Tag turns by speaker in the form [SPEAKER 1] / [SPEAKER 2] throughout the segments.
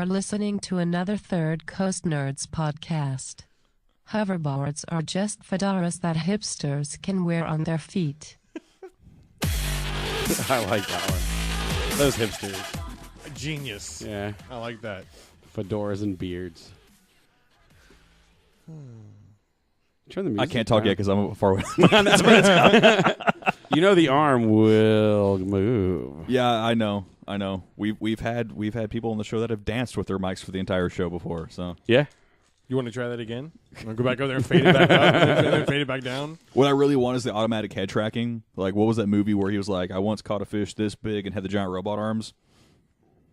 [SPEAKER 1] are listening to another Third Coast Nerds podcast. Hoverboards are just fedoras that hipsters can wear on their feet.
[SPEAKER 2] I like that one. Those hipsters.
[SPEAKER 3] Genius.
[SPEAKER 2] Yeah.
[SPEAKER 3] I like that.
[SPEAKER 2] Fedoras and beards. Turn the music
[SPEAKER 4] I can't talk
[SPEAKER 2] down.
[SPEAKER 4] yet because I'm far away.
[SPEAKER 2] That's where it's going. You know the arm will move.
[SPEAKER 4] Yeah, I know. We've had people on the show that have danced with their mics for the entire show before. So
[SPEAKER 2] Yeah.
[SPEAKER 3] You want to try that again? Want to go back over there and fade it back up and then fade it back down?
[SPEAKER 4] what I really want is the automatic head tracking. Like, what was that movie where he was like, I once caught a fish this big and had the giant robot arms?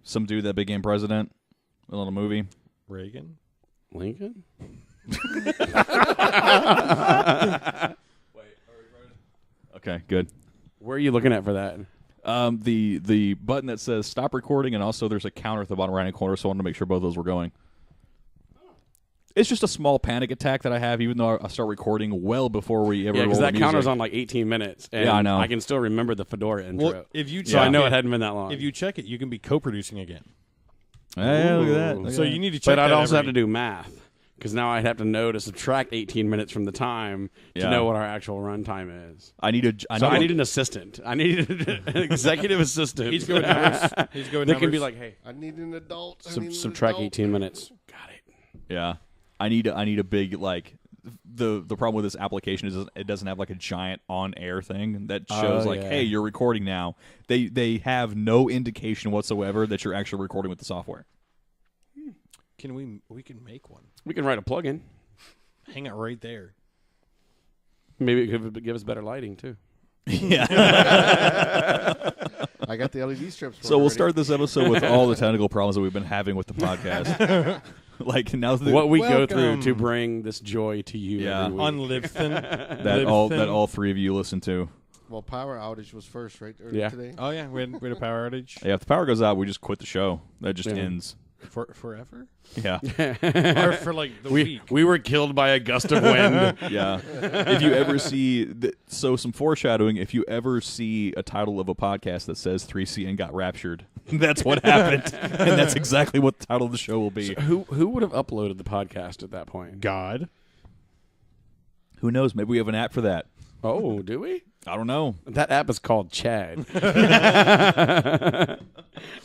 [SPEAKER 4] Some dude that became president on a movie.
[SPEAKER 3] Reagan?
[SPEAKER 2] Lincoln?
[SPEAKER 4] Okay, good.
[SPEAKER 2] Where are you looking at for that?
[SPEAKER 4] The button that says stop recording, and also there's a counter at the bottom right-hand corner, so I wanted to make sure both of those were going. It's just a small panic attack that I have, even though I start recording well before we ever
[SPEAKER 2] Yeah, because
[SPEAKER 4] roll
[SPEAKER 2] that
[SPEAKER 4] the
[SPEAKER 2] counter's
[SPEAKER 4] music.
[SPEAKER 2] on like 18 minutes. And
[SPEAKER 4] Yeah, I know.
[SPEAKER 2] I can still remember the Fedora intro.
[SPEAKER 3] Well, if you
[SPEAKER 2] so I
[SPEAKER 3] check
[SPEAKER 2] know
[SPEAKER 3] it,
[SPEAKER 2] it hadn't been that long.
[SPEAKER 3] if you check it, you can be co-producing again.
[SPEAKER 4] Hey, look at that.
[SPEAKER 2] Ooh.
[SPEAKER 4] Look at
[SPEAKER 3] So
[SPEAKER 4] that.
[SPEAKER 3] you need to check
[SPEAKER 2] But I'd
[SPEAKER 3] that
[SPEAKER 2] also have
[SPEAKER 3] every-
[SPEAKER 2] to do math. Because now I'd have to know to subtract 18 minutes from the time to
[SPEAKER 4] Yeah.
[SPEAKER 2] know what our actual runtime is.
[SPEAKER 4] I need
[SPEAKER 2] an assistant. I need an executive assistant.
[SPEAKER 3] He's going numbers. He's going
[SPEAKER 2] They
[SPEAKER 3] numbers.
[SPEAKER 2] can be like, hey,
[SPEAKER 5] I need an adult.
[SPEAKER 2] subtract 18 minutes. Got it.
[SPEAKER 4] Yeah, I need a big, like, the problem with this application is it doesn't have like a giant on air thing that shows
[SPEAKER 2] yeah.
[SPEAKER 4] hey, you're recording now. They have no indication whatsoever that you're actually recording with the software.
[SPEAKER 3] We can make one.
[SPEAKER 2] We can write a plugin.
[SPEAKER 3] Hang it right there.
[SPEAKER 2] Maybe it could give us better lighting, too.
[SPEAKER 4] Yeah.
[SPEAKER 5] I got the LED strips.
[SPEAKER 4] So we'll start this episode with all the technical problems that we've been having with the podcast. Like now
[SPEAKER 2] What we go through
[SPEAKER 3] Welcome.
[SPEAKER 2] to bring this joy to you
[SPEAKER 4] Yeah.
[SPEAKER 2] every week.
[SPEAKER 3] On Libsyn.
[SPEAKER 4] that all three of you listen to.
[SPEAKER 5] Well, power outage was first, right?
[SPEAKER 2] Yeah.
[SPEAKER 5] Today.
[SPEAKER 3] Oh, yeah. We had a power outage.
[SPEAKER 4] Yeah, if the power goes out, we just quit the show. That just
[SPEAKER 2] Yeah.
[SPEAKER 4] ends.
[SPEAKER 3] Forever?
[SPEAKER 4] Yeah.
[SPEAKER 3] Or for like the week?
[SPEAKER 2] we were killed by a gust of wind.
[SPEAKER 4] Yeah. If you ever see so some foreshadowing, if you ever see a title of a podcast that says 3CN got raptured, that's what happened. And that's exactly what the title of the show will be.
[SPEAKER 2] So who would have uploaded the podcast at that point?
[SPEAKER 3] God.
[SPEAKER 4] Who knows? Maybe we have an app for that.
[SPEAKER 2] Oh, do we?
[SPEAKER 4] I don't know.
[SPEAKER 2] That app is called Chad.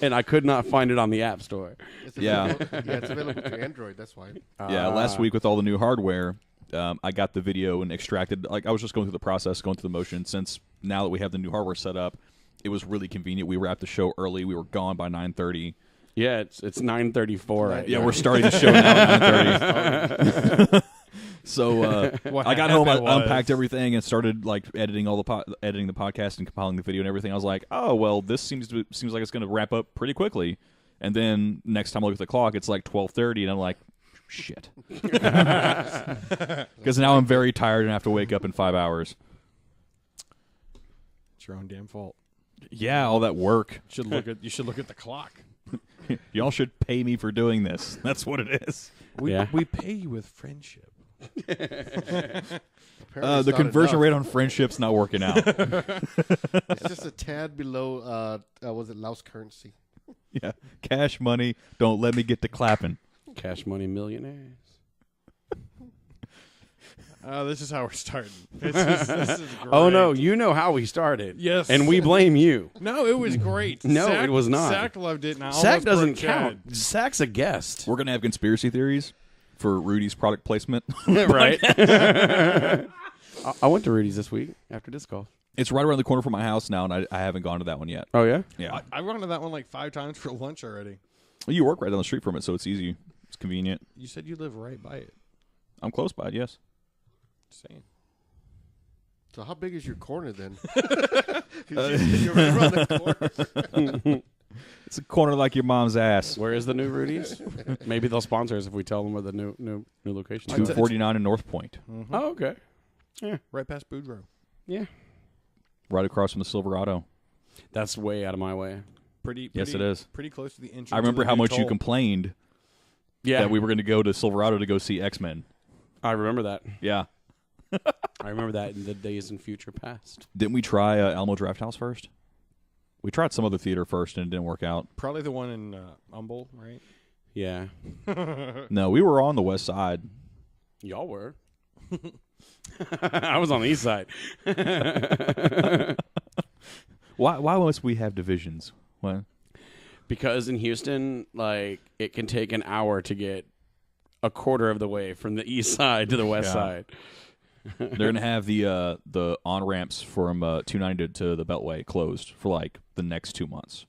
[SPEAKER 2] And I could not find it on the App Store.
[SPEAKER 5] It's
[SPEAKER 4] Yeah.
[SPEAKER 5] available, it's available to Android. That's why.
[SPEAKER 4] Yeah, last week with all the new hardware, I got the video and extracted. Like I was just going through the process, going through the motion. Since now that we have the new hardware set up, it was really convenient. We wrapped the show early. We were gone by 9:30.
[SPEAKER 2] Yeah, it's 9:34 right
[SPEAKER 4] Yeah,
[SPEAKER 2] now.
[SPEAKER 4] we're starting the show now at 9:30. So I got home, I unpacked everything, and started like editing all the editing the podcast and compiling the video and everything. I was like, oh well, this seems like it's going to wrap up pretty quickly. And then next time I look at the clock, it's like 12:30, and I'm like, shit, because now I'm very tired and have to wake up in 5 hours.
[SPEAKER 3] It's your own damn fault.
[SPEAKER 4] Yeah, all that work.
[SPEAKER 3] You should look at the clock.
[SPEAKER 4] Y'all should pay me for doing this. That's what it is.
[SPEAKER 3] We pay you with friendship.
[SPEAKER 4] The conversion rate on friendship's not working out.
[SPEAKER 5] It's just a tad below. Was it Laos currency?
[SPEAKER 4] Yeah, cash money. Don't let me get to clapping.
[SPEAKER 2] Cash Money Millionaires.
[SPEAKER 3] This is how we're starting. This is great.
[SPEAKER 2] Oh, no, you know how we started.
[SPEAKER 3] Yes.
[SPEAKER 2] And we blame you.
[SPEAKER 3] No, it was great.
[SPEAKER 2] No,
[SPEAKER 3] Zach,
[SPEAKER 2] it was not.
[SPEAKER 3] Zach loved it. And I
[SPEAKER 2] Sack
[SPEAKER 3] almost
[SPEAKER 2] doesn't
[SPEAKER 3] broke Chad.
[SPEAKER 2] count. Sack's a guest.
[SPEAKER 4] We're gonna have conspiracy theories for Rudy's product placement.
[SPEAKER 2] Right? I went to Rudy's this week after disc golf.
[SPEAKER 4] It's right around the corner from my house now, and I haven't gone to that one yet.
[SPEAKER 2] Oh, yeah?
[SPEAKER 4] Yeah,
[SPEAKER 3] I've gone to that one like 5 times for lunch already.
[SPEAKER 4] you work right down the street from it, so it's easy. It's convenient.
[SPEAKER 3] You said you live right by it.
[SPEAKER 4] I'm close by it. Yes.
[SPEAKER 3] Just saying.
[SPEAKER 5] So how big is your corner then? You're right around the corner.
[SPEAKER 4] It's a corner like your mom's ass.
[SPEAKER 2] Where is the new Rudy's? Maybe they'll sponsor us if we tell them where the new location is.
[SPEAKER 4] 249 in North Point,
[SPEAKER 2] Oh, okay.
[SPEAKER 3] Right past Boudreaux.
[SPEAKER 2] Yeah.
[SPEAKER 4] right across from the Silverado.
[SPEAKER 2] That's way out of my way.
[SPEAKER 3] Pretty.
[SPEAKER 4] Yes, it is.
[SPEAKER 3] Pretty close to the entrance.
[SPEAKER 4] I remember
[SPEAKER 3] of the
[SPEAKER 4] how
[SPEAKER 3] new
[SPEAKER 4] much you
[SPEAKER 3] toll.
[SPEAKER 4] complained
[SPEAKER 2] Yeah.
[SPEAKER 4] that we were going to go to Silverado to go see X-Men.
[SPEAKER 2] I remember that.
[SPEAKER 4] Yeah.
[SPEAKER 2] I remember that in the days in future past.
[SPEAKER 4] Didn't we try Alamo Drafthouse first? We tried some other theater first and it didn't work out.
[SPEAKER 3] Probably the one in Humble, right?
[SPEAKER 2] Yeah.
[SPEAKER 4] No, we were on the west side.
[SPEAKER 2] Y'all were. I was on the east side.
[SPEAKER 4] Why must we have divisions? What?
[SPEAKER 2] Because in Houston, like, it can take an hour to get a quarter of the way from the east side to the west side.
[SPEAKER 4] They're gonna have the on ramps from 290 to the Beltway closed for like the next 2 months.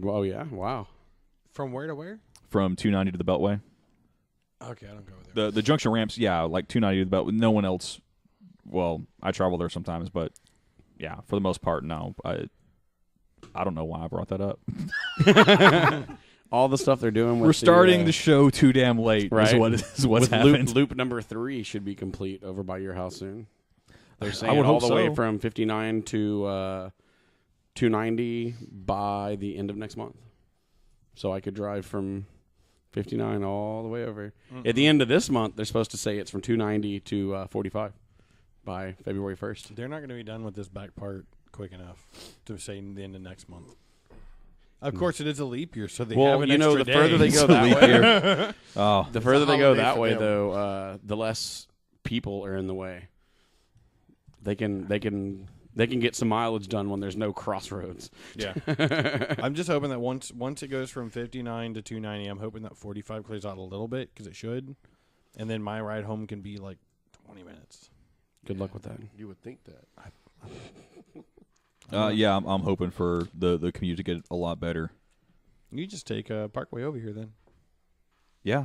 [SPEAKER 2] Oh yeah, wow.
[SPEAKER 3] From where to where?
[SPEAKER 4] From 290 to the Beltway.
[SPEAKER 3] Okay, I don't go there.
[SPEAKER 4] The junction ramps, yeah, like 290 to the Beltway. No one else. Well, I travel there sometimes, but yeah, for the most part, no. I don't know why I brought that up.
[SPEAKER 2] All the stuff they're doing with
[SPEAKER 4] We're starting the show too damn late,
[SPEAKER 2] right?
[SPEAKER 4] What's happened.
[SPEAKER 2] Loop number 3 should be complete over by your house soon. They're saying
[SPEAKER 4] I would
[SPEAKER 2] all
[SPEAKER 4] hope
[SPEAKER 2] the
[SPEAKER 4] so.
[SPEAKER 2] way from 59 to 290 by the end of next month. So I could drive from 59 all the way over. At the end of this month, they're supposed to say it's from 290 to 45 by February 1st.
[SPEAKER 3] They're not going to be done with this back part quick enough to say the end of next month. Of course, it is a leap year, so they have an extra
[SPEAKER 2] the further
[SPEAKER 3] day.
[SPEAKER 2] they go that way, the further they go
[SPEAKER 5] holiday
[SPEAKER 2] that
[SPEAKER 5] for
[SPEAKER 2] way,
[SPEAKER 5] them.
[SPEAKER 2] though, the less people are in the way. They can get some mileage done when there's no crossroads.
[SPEAKER 3] Yeah. I'm just hoping that once it goes from 59 to 290, I'm hoping that 45 clears out a little bit because it should. And then my ride home can be like 20 minutes.
[SPEAKER 2] Good luck with that.
[SPEAKER 5] You would think that.
[SPEAKER 4] Yeah, I'm hoping for the commute to get a lot better.
[SPEAKER 3] You just take Parkway over here then.
[SPEAKER 4] Yeah.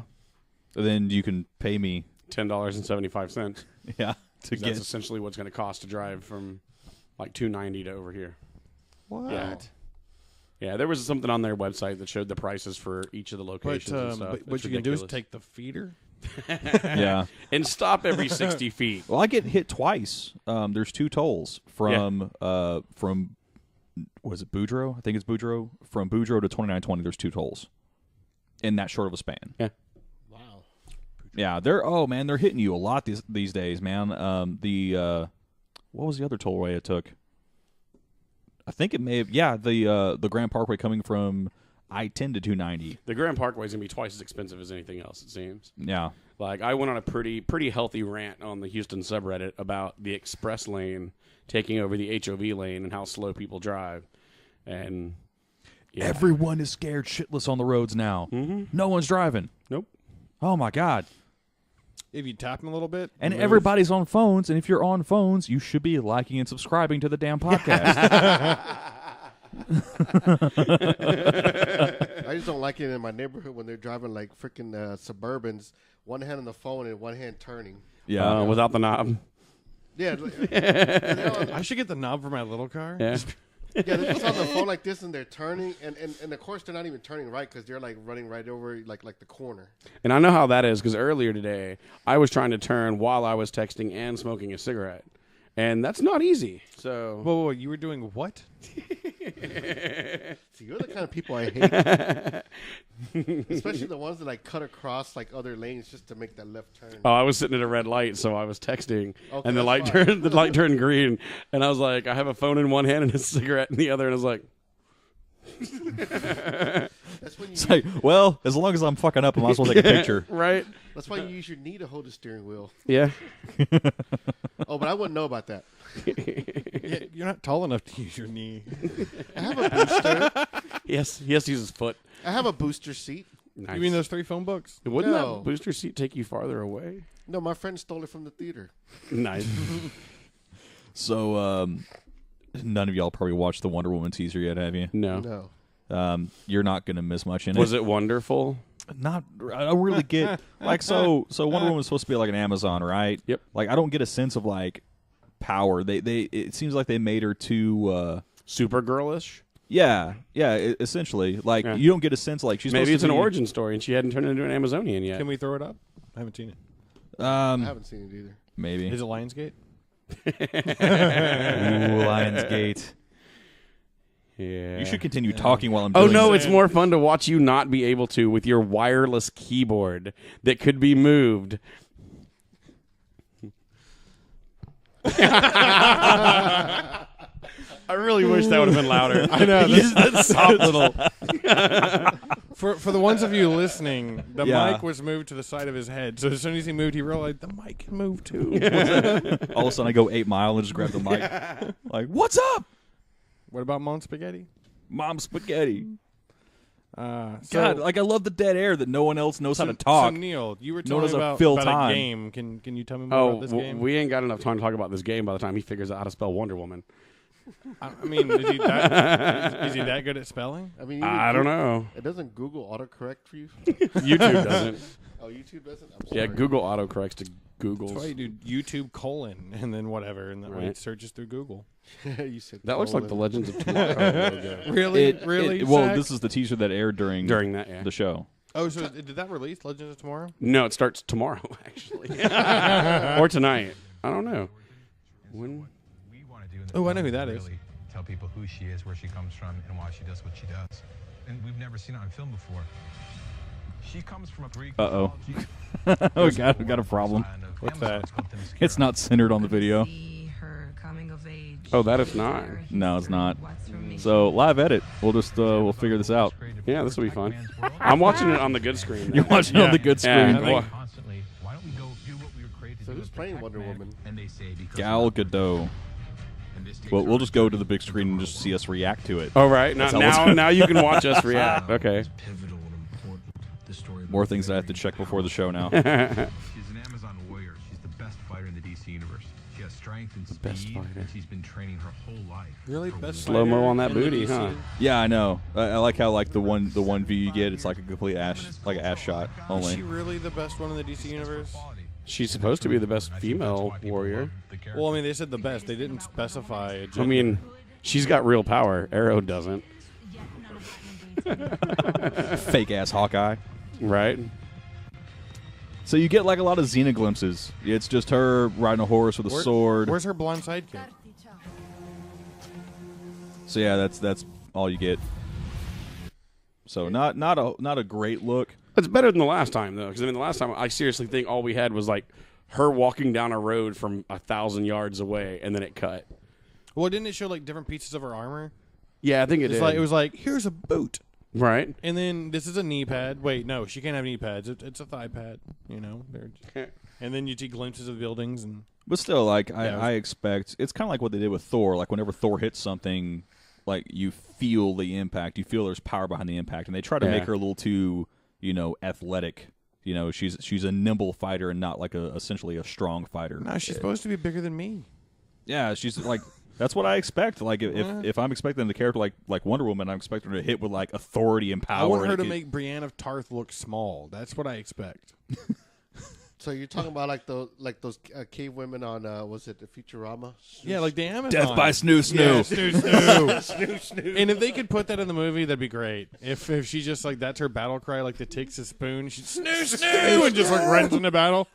[SPEAKER 4] And then you can pay me.
[SPEAKER 2] $10.75.
[SPEAKER 4] Yeah.
[SPEAKER 2] That's essentially what's going to cost to drive from like 290 to over here.
[SPEAKER 3] What?
[SPEAKER 2] Yeah, there was something on their website that showed the prices for each of the locations and stuff.
[SPEAKER 3] But what you can do is take the feeder.
[SPEAKER 4] Yeah.
[SPEAKER 2] And stop every 60 feet.
[SPEAKER 4] Well, I get hit twice. There's 2 tolls from was it Boudreaux? I think it's Boudreaux. From Boudreaux to 2920, there's 2 tolls in that short of a span.
[SPEAKER 2] Yeah.
[SPEAKER 5] Wow.
[SPEAKER 4] Yeah, they're hitting you a lot these days, man. What was the other tollway it took? I think it may have the Grand Parkway coming from I-10 to 290.
[SPEAKER 2] The Grand Parkway is going to be twice as expensive as anything else, it seems.
[SPEAKER 4] Yeah.
[SPEAKER 2] Like, I went on a pretty healthy rant on the Houston subreddit about the express lane taking over the HOV lane and how slow people drive. And yeah.
[SPEAKER 4] Everyone is scared shitless on the roads now.
[SPEAKER 2] Mm-hmm.
[SPEAKER 4] No one's driving.
[SPEAKER 2] Nope.
[SPEAKER 4] Oh, my God.
[SPEAKER 3] If you tap them a little bit.
[SPEAKER 4] And everybody's on phones, and if you're on phones, you should be liking and subscribing to the damn podcast.
[SPEAKER 5] I just don't like it in my neighborhood when they're driving like freaking Suburbans, one hand on the phone and one hand turning.
[SPEAKER 4] Yeah.
[SPEAKER 2] Without the knob.
[SPEAKER 5] Yeah.
[SPEAKER 3] I should get the knob for my little car.
[SPEAKER 2] Yeah.
[SPEAKER 5] Yeah, they're just on the phone like this and they're turning, and of course they're not even turning right because they're like running right over like the corner.
[SPEAKER 2] And I know how that is because earlier today I was trying to turn while I was texting and smoking a cigarette. And that's not easy. So
[SPEAKER 3] Whoa, you were doing what?
[SPEAKER 5] See, you're the kind of people I hate. Especially the ones that like cut across like other lanes just to make that left turn.
[SPEAKER 2] I was sitting at a red light, so I was texting,
[SPEAKER 5] Okay,
[SPEAKER 2] and the
[SPEAKER 5] that's
[SPEAKER 2] light turned green, and I was like, I have a phone in one hand and a cigarette in the other, and I was like,
[SPEAKER 5] That's when you
[SPEAKER 4] It's like, well, as long as I'm fucking up, I might as well take a picture.
[SPEAKER 2] right?
[SPEAKER 5] that's why you use your knee to hold the steering wheel.
[SPEAKER 2] Yeah.
[SPEAKER 5] Oh, but I wouldn't know about that.
[SPEAKER 3] Yeah, you're not tall enough to use your knee.
[SPEAKER 5] I have a booster.
[SPEAKER 2] Yes, he has to use his foot.
[SPEAKER 5] I have a booster seat.
[SPEAKER 2] Nice.
[SPEAKER 3] You mean those 3 phone books?
[SPEAKER 2] Wouldn't
[SPEAKER 5] No.
[SPEAKER 2] that booster seat take you farther away?
[SPEAKER 5] No, my friend stole it from the theater.
[SPEAKER 2] Nice.
[SPEAKER 4] So, none of y'all probably watched the Wonder Woman teaser yet, have you?
[SPEAKER 2] No.
[SPEAKER 5] No.
[SPEAKER 4] You're not going to miss much in it.
[SPEAKER 2] Was it wonderful?
[SPEAKER 4] Not, I don't really get, like, so Wonder Woman's supposed to be like an Amazon, right?
[SPEAKER 2] Yep.
[SPEAKER 4] Like, I don't get a sense of, like, power. It seems like they made her too,
[SPEAKER 2] Supergirlish?
[SPEAKER 4] yeah, essentially. Like,
[SPEAKER 2] Yeah.
[SPEAKER 4] you don't get a sense, like, she's
[SPEAKER 2] Maybe
[SPEAKER 4] supposed
[SPEAKER 2] it's
[SPEAKER 4] to
[SPEAKER 2] an
[SPEAKER 4] be,
[SPEAKER 2] origin story, and she hadn't turned into an Amazonian yet.
[SPEAKER 3] Can we throw it up? I haven't seen it.
[SPEAKER 5] I haven't seen it either.
[SPEAKER 4] Maybe.
[SPEAKER 3] Is it Lionsgate?
[SPEAKER 4] Ooh, Lionsgate.
[SPEAKER 2] Yeah.
[SPEAKER 4] You should continue talking while I'm doing
[SPEAKER 2] Oh no,
[SPEAKER 4] this.
[SPEAKER 2] it's more fun to watch you not be able to with your wireless keyboard that could be moved. I really wish that would have been louder. I know.
[SPEAKER 3] Just that soft little. For the ones of you listening, the
[SPEAKER 4] Yeah.
[SPEAKER 3] mic was moved to the side of his head. So as soon as he moved, he realized the mic can move too.
[SPEAKER 4] All of a sudden, I go 8 Mile and just grab the mic. Like, what's up,
[SPEAKER 3] What about Mom Spaghetti?
[SPEAKER 4] Mom Spaghetti?
[SPEAKER 3] So,
[SPEAKER 4] God, like I love the dead air that no one else knows how to talk.
[SPEAKER 3] So Neil, you were
[SPEAKER 4] No one
[SPEAKER 3] telling
[SPEAKER 4] knows how
[SPEAKER 3] about,
[SPEAKER 4] to fill
[SPEAKER 3] about
[SPEAKER 4] time.
[SPEAKER 3] a game. Can you tell me more about this game?
[SPEAKER 2] we ain't got enough time to talk about this game by the time he figures out how to spell Wonder Woman.
[SPEAKER 3] I mean, is he that good at spelling?
[SPEAKER 5] I mean,
[SPEAKER 2] I don't know.
[SPEAKER 5] It doesn't Google autocorrect for you.
[SPEAKER 2] YouTube doesn't.
[SPEAKER 5] Oh, YouTube doesn't. I'm sorry.
[SPEAKER 2] Yeah, Google autocorrects to Google's.
[SPEAKER 3] That's why you do YouTube : and then whatever, and then
[SPEAKER 2] Right.
[SPEAKER 3] it searches through Google.
[SPEAKER 5] You said
[SPEAKER 2] That looks like the
[SPEAKER 5] colon.
[SPEAKER 2] Legends of Tomorrow logo.
[SPEAKER 3] Really?
[SPEAKER 4] Well,
[SPEAKER 3] Zach?
[SPEAKER 4] this is the teaser that aired during
[SPEAKER 2] During that,
[SPEAKER 4] the show.
[SPEAKER 3] Oh, so did that release Legends of Tomorrow?
[SPEAKER 2] No, it starts tomorrow, actually. Or tonight. I don't know. When?
[SPEAKER 6] We want to do in the
[SPEAKER 3] Oh, I know
[SPEAKER 6] film
[SPEAKER 3] who that is.
[SPEAKER 6] really tell people who she is, where she comes from, and why she does what she does. And we've never seen it on film before. She comes from a Greek
[SPEAKER 4] Uh-oh.
[SPEAKER 6] mythology.
[SPEAKER 4] we got a problem.
[SPEAKER 6] Island of
[SPEAKER 3] What's
[SPEAKER 6] Amazon.
[SPEAKER 3] that?
[SPEAKER 6] It's called Themyscira.
[SPEAKER 4] It's not centered on the video.
[SPEAKER 7] See her coming of age.
[SPEAKER 2] Oh, that is not.
[SPEAKER 4] No, it's not.
[SPEAKER 7] What's for me?
[SPEAKER 4] So live edit. We'll just we'll figure this out.
[SPEAKER 2] Yeah, this will be fun. I'm watching it on the good screen.
[SPEAKER 4] You're watching it on the good
[SPEAKER 2] Yeah.
[SPEAKER 4] screen.
[SPEAKER 2] Yeah.
[SPEAKER 6] Constantly, why don't we go do what we were created to
[SPEAKER 5] So
[SPEAKER 6] do
[SPEAKER 5] who's
[SPEAKER 6] and
[SPEAKER 5] playing
[SPEAKER 6] protect
[SPEAKER 5] Wonder
[SPEAKER 6] man?
[SPEAKER 5] Woman?
[SPEAKER 6] And they say because
[SPEAKER 4] Gal
[SPEAKER 6] of that,
[SPEAKER 4] Gadot.
[SPEAKER 6] and this takes
[SPEAKER 4] Well,
[SPEAKER 6] her
[SPEAKER 4] we'll just go to the big screen and just see us react to it.
[SPEAKER 2] Oh, right. Now,
[SPEAKER 4] That's how we'll-
[SPEAKER 2] now you can watch us react. Okay.
[SPEAKER 6] It's pivotal and important. The story of
[SPEAKER 4] More
[SPEAKER 6] the
[SPEAKER 4] things I have to
[SPEAKER 6] very
[SPEAKER 4] check before the show now.
[SPEAKER 6] She's an Amazon warrior. She's the best fighter in the DC universe. She has strength and
[SPEAKER 2] best
[SPEAKER 6] speed,
[SPEAKER 2] fighter.
[SPEAKER 6] and she's been training her whole life.
[SPEAKER 3] Really?
[SPEAKER 6] for
[SPEAKER 3] Best
[SPEAKER 6] war.
[SPEAKER 2] Slow-mo
[SPEAKER 3] fighter
[SPEAKER 2] on that
[SPEAKER 3] in the
[SPEAKER 2] booty,
[SPEAKER 3] DC?
[SPEAKER 2] huh?
[SPEAKER 4] Yeah, I know. I like how like the one view you get, it's like a complete ass shot
[SPEAKER 3] Is
[SPEAKER 4] only.
[SPEAKER 3] she really the best one in the DC universe?
[SPEAKER 2] She's supposed to be the best female warrior.
[SPEAKER 3] Well, I mean, they said the best. They didn't specify a gender.
[SPEAKER 2] I mean, she's got real power. Arrow doesn't.
[SPEAKER 4] Fake ass Hawkeye.
[SPEAKER 2] Right?
[SPEAKER 4] So you get like a lot of Xena glimpses. It's just her riding a horse with a sword.
[SPEAKER 3] Where's her blonde sidekick?
[SPEAKER 4] So yeah, that's all you get. So not a great look.
[SPEAKER 2] It's better than the last time, though. Because, I mean, the last time, I seriously think all we had was, like, her walking down a road from 1,000 yards away, and then it cut.
[SPEAKER 3] Well, didn't it show like different pieces of her armor?
[SPEAKER 2] Yeah, I think it
[SPEAKER 3] It's
[SPEAKER 2] did.
[SPEAKER 3] like it was like here's a boot,
[SPEAKER 2] Right?
[SPEAKER 3] and then this is a knee pad. Wait, no, she can't have knee pads. It's a thigh pad. You know, and then you see glimpses of buildings and.
[SPEAKER 4] But still, like
[SPEAKER 3] Yeah.
[SPEAKER 4] I expect, it's kind of like what they did with Thor. Like whenever Thor hits something, like you feel the impact. You feel there's power behind the impact, and they try to
[SPEAKER 2] Yeah.
[SPEAKER 4] make her a little too, athletic. She's a nimble fighter and not like essentially a strong fighter.
[SPEAKER 3] No, she's supposed to be bigger than me.
[SPEAKER 4] Yeah, she's like that's what I expect. Like if I'm expecting the character like Wonder Woman, I'm expecting her to hit with like authority and power.
[SPEAKER 3] I want her
[SPEAKER 4] and
[SPEAKER 3] to
[SPEAKER 4] it
[SPEAKER 3] make Brienne of Tarth look small. That's what I expect.
[SPEAKER 5] So you're talking about like those cave women on was it the Futurama?
[SPEAKER 3] Yeah, like the Amazon.
[SPEAKER 4] Death by Snoo
[SPEAKER 3] Yeah,
[SPEAKER 4] Snoo.
[SPEAKER 3] snoo. And if they could put that in the movie, that'd be great. If she just like that's her battle cry, like the takes a spoon, she'd snoo snoo and just like runs into battle.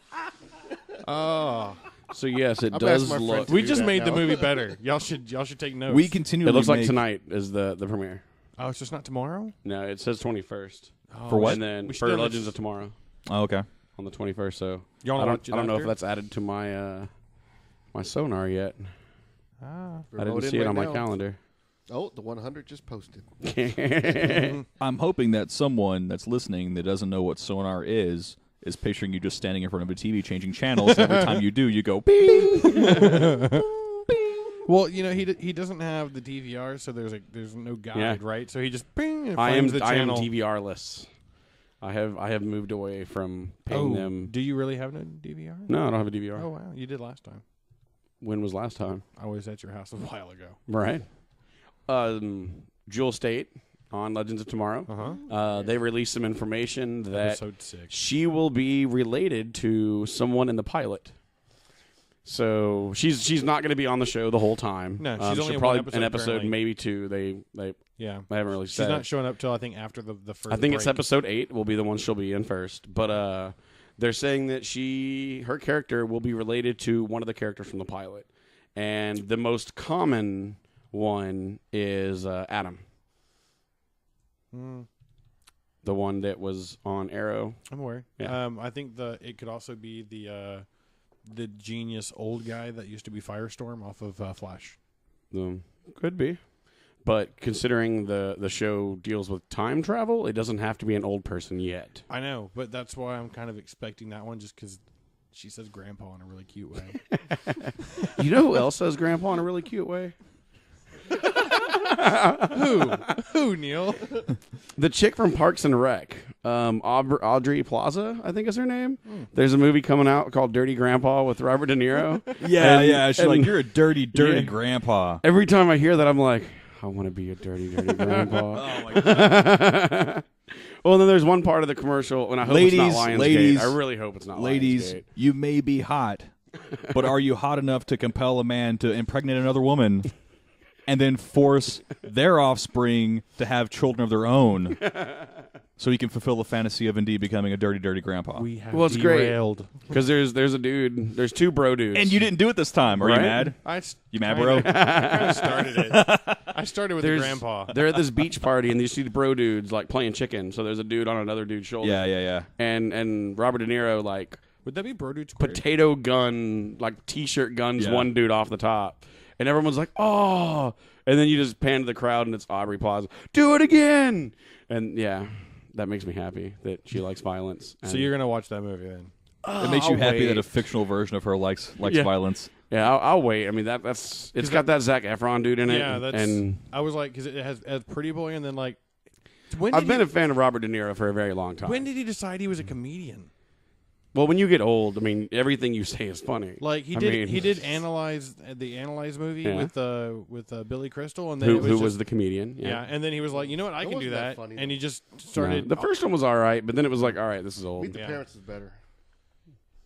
[SPEAKER 3] Oh,
[SPEAKER 2] So, yes, it
[SPEAKER 5] I'm
[SPEAKER 2] does
[SPEAKER 5] asking my
[SPEAKER 2] look...
[SPEAKER 5] friend to
[SPEAKER 3] we
[SPEAKER 5] do
[SPEAKER 3] just
[SPEAKER 5] that
[SPEAKER 3] made the
[SPEAKER 5] now.
[SPEAKER 3] movie better. Y'all should take notes.
[SPEAKER 4] We continually
[SPEAKER 2] It looks like
[SPEAKER 4] make-
[SPEAKER 2] tonight is the premiere.
[SPEAKER 3] Oh, it's just not tomorrow.
[SPEAKER 2] No, it says 21st.
[SPEAKER 4] For what?
[SPEAKER 2] And then
[SPEAKER 3] We should
[SPEAKER 2] for
[SPEAKER 3] do this-
[SPEAKER 2] Legends of Tomorrow
[SPEAKER 4] Oh, okay.
[SPEAKER 2] on the 21st. So,
[SPEAKER 3] You wanna
[SPEAKER 2] I
[SPEAKER 3] watch it
[SPEAKER 2] don't know if
[SPEAKER 3] after?
[SPEAKER 2] that's added to my my sonar yet. I didn't see it on my calendar.
[SPEAKER 5] Oh, the 100 just posted.
[SPEAKER 4] I'm hoping that someone that's listening that doesn't know what sonar is picturing you just standing in front of a TV changing channels. And every time you do, you go bing.
[SPEAKER 3] Well, he doesn't have the DVR, so there's no guide,
[SPEAKER 2] Yeah.
[SPEAKER 3] right? So he just ping and
[SPEAKER 2] I am
[SPEAKER 3] finds the channel.
[SPEAKER 2] DVR-less. I have moved away from paying them.
[SPEAKER 3] Do you really have no DVR?
[SPEAKER 2] No, I don't have a DVR.
[SPEAKER 3] Oh wow, you did last time.
[SPEAKER 2] When was last time?
[SPEAKER 3] I was at your house a while ago.
[SPEAKER 2] Right. Jewel State on Legends of Tomorrow. They released some information that
[SPEAKER 3] Episode 6.
[SPEAKER 2] she will be related to someone in the pilot. So she's not going to be on the show the whole time.
[SPEAKER 3] No, she's only
[SPEAKER 2] she'll
[SPEAKER 3] in
[SPEAKER 2] probably
[SPEAKER 3] one episode
[SPEAKER 2] an episode,
[SPEAKER 3] currently.
[SPEAKER 2] maybe two. They
[SPEAKER 3] Yeah,
[SPEAKER 2] haven't really
[SPEAKER 3] she's
[SPEAKER 2] said.
[SPEAKER 3] not showing up till I think after the first.
[SPEAKER 2] I think it's
[SPEAKER 3] break.
[SPEAKER 2] episode 8 will be the one she'll be in first. But they're saying that her character will be related to one of the characters from the pilot. And the most common one is Adam. The one that was on Arrow.
[SPEAKER 3] I'm aware.
[SPEAKER 2] Yeah.
[SPEAKER 3] I think it could also be the genius old guy that used to be Firestorm off of Flash.
[SPEAKER 2] Could be. But considering the show deals with time travel, it doesn't have to be an old person yet.
[SPEAKER 3] I know, but that's why I'm kind of expecting that one, just because she says grandpa in a really cute way.
[SPEAKER 2] You know who else says grandpa in a really cute way?
[SPEAKER 3] Who, Neil?
[SPEAKER 2] The chick from Parks and Rec, Audrey Plaza, I think is her name. There's a movie coming out called Dirty Grandpa with Robert De Niro.
[SPEAKER 4] She's like, you're a dirty grandpa.
[SPEAKER 2] Every time I hear that, I'm like, I want to be a dirty grandpa.
[SPEAKER 4] Oh my god.
[SPEAKER 2] Well, then there's one part of the commercial, and I hope it's not Lionsgate. I really hope it's not Lionsgate.
[SPEAKER 4] You may be hot, but are you hot enough to compel a man to impregnate another woman and then force their offspring to have children of their own so he can fulfill the fantasy of indeed becoming a dirty grandpa?
[SPEAKER 3] We have
[SPEAKER 2] it's
[SPEAKER 3] derailed.
[SPEAKER 2] Great because there's a dude, there's two bro dudes,
[SPEAKER 4] and you didn't do it this time. Are you mad? You mad, bro?
[SPEAKER 3] I kind of started it. I started with the grandpa.
[SPEAKER 2] They're at this beach party, and you see the bro dudes like playing chicken. So there's a dude on another dude's shoulder.
[SPEAKER 4] Yeah.
[SPEAKER 2] And Robert De Niro like
[SPEAKER 3] would that be bro dude squared?
[SPEAKER 2] Potato gun like t-shirt guns one dude off the top, and everyone's like, oh, and then you just pan to the crowd, and it's Aubrey Plaza. Do it again, and yeah. That makes me happy that she likes violence.
[SPEAKER 3] So you're gonna watch that movie then?
[SPEAKER 4] It makes you happy that a fictional version of her likes violence.
[SPEAKER 2] Yeah, I'll wait. I mean, it's got that Zac Efron dude in it.
[SPEAKER 3] Yeah,
[SPEAKER 2] and
[SPEAKER 3] I was like, because it has Pretty Boy, and then like,
[SPEAKER 2] I've been a fan of Robert De Niro for a very long time.
[SPEAKER 3] When did he decide he was a comedian?
[SPEAKER 2] Well, when you get old, I mean, everything you say is funny.
[SPEAKER 3] Like he did Analyze the Analyze movie with Billy Crystal, and then
[SPEAKER 2] who was the comedian?
[SPEAKER 3] Yeah, and then he was like, you know what, I can do that, and he just started.
[SPEAKER 2] No, the first one was all right, but then it was like, all right, this is old.
[SPEAKER 5] Meet the Parents is better.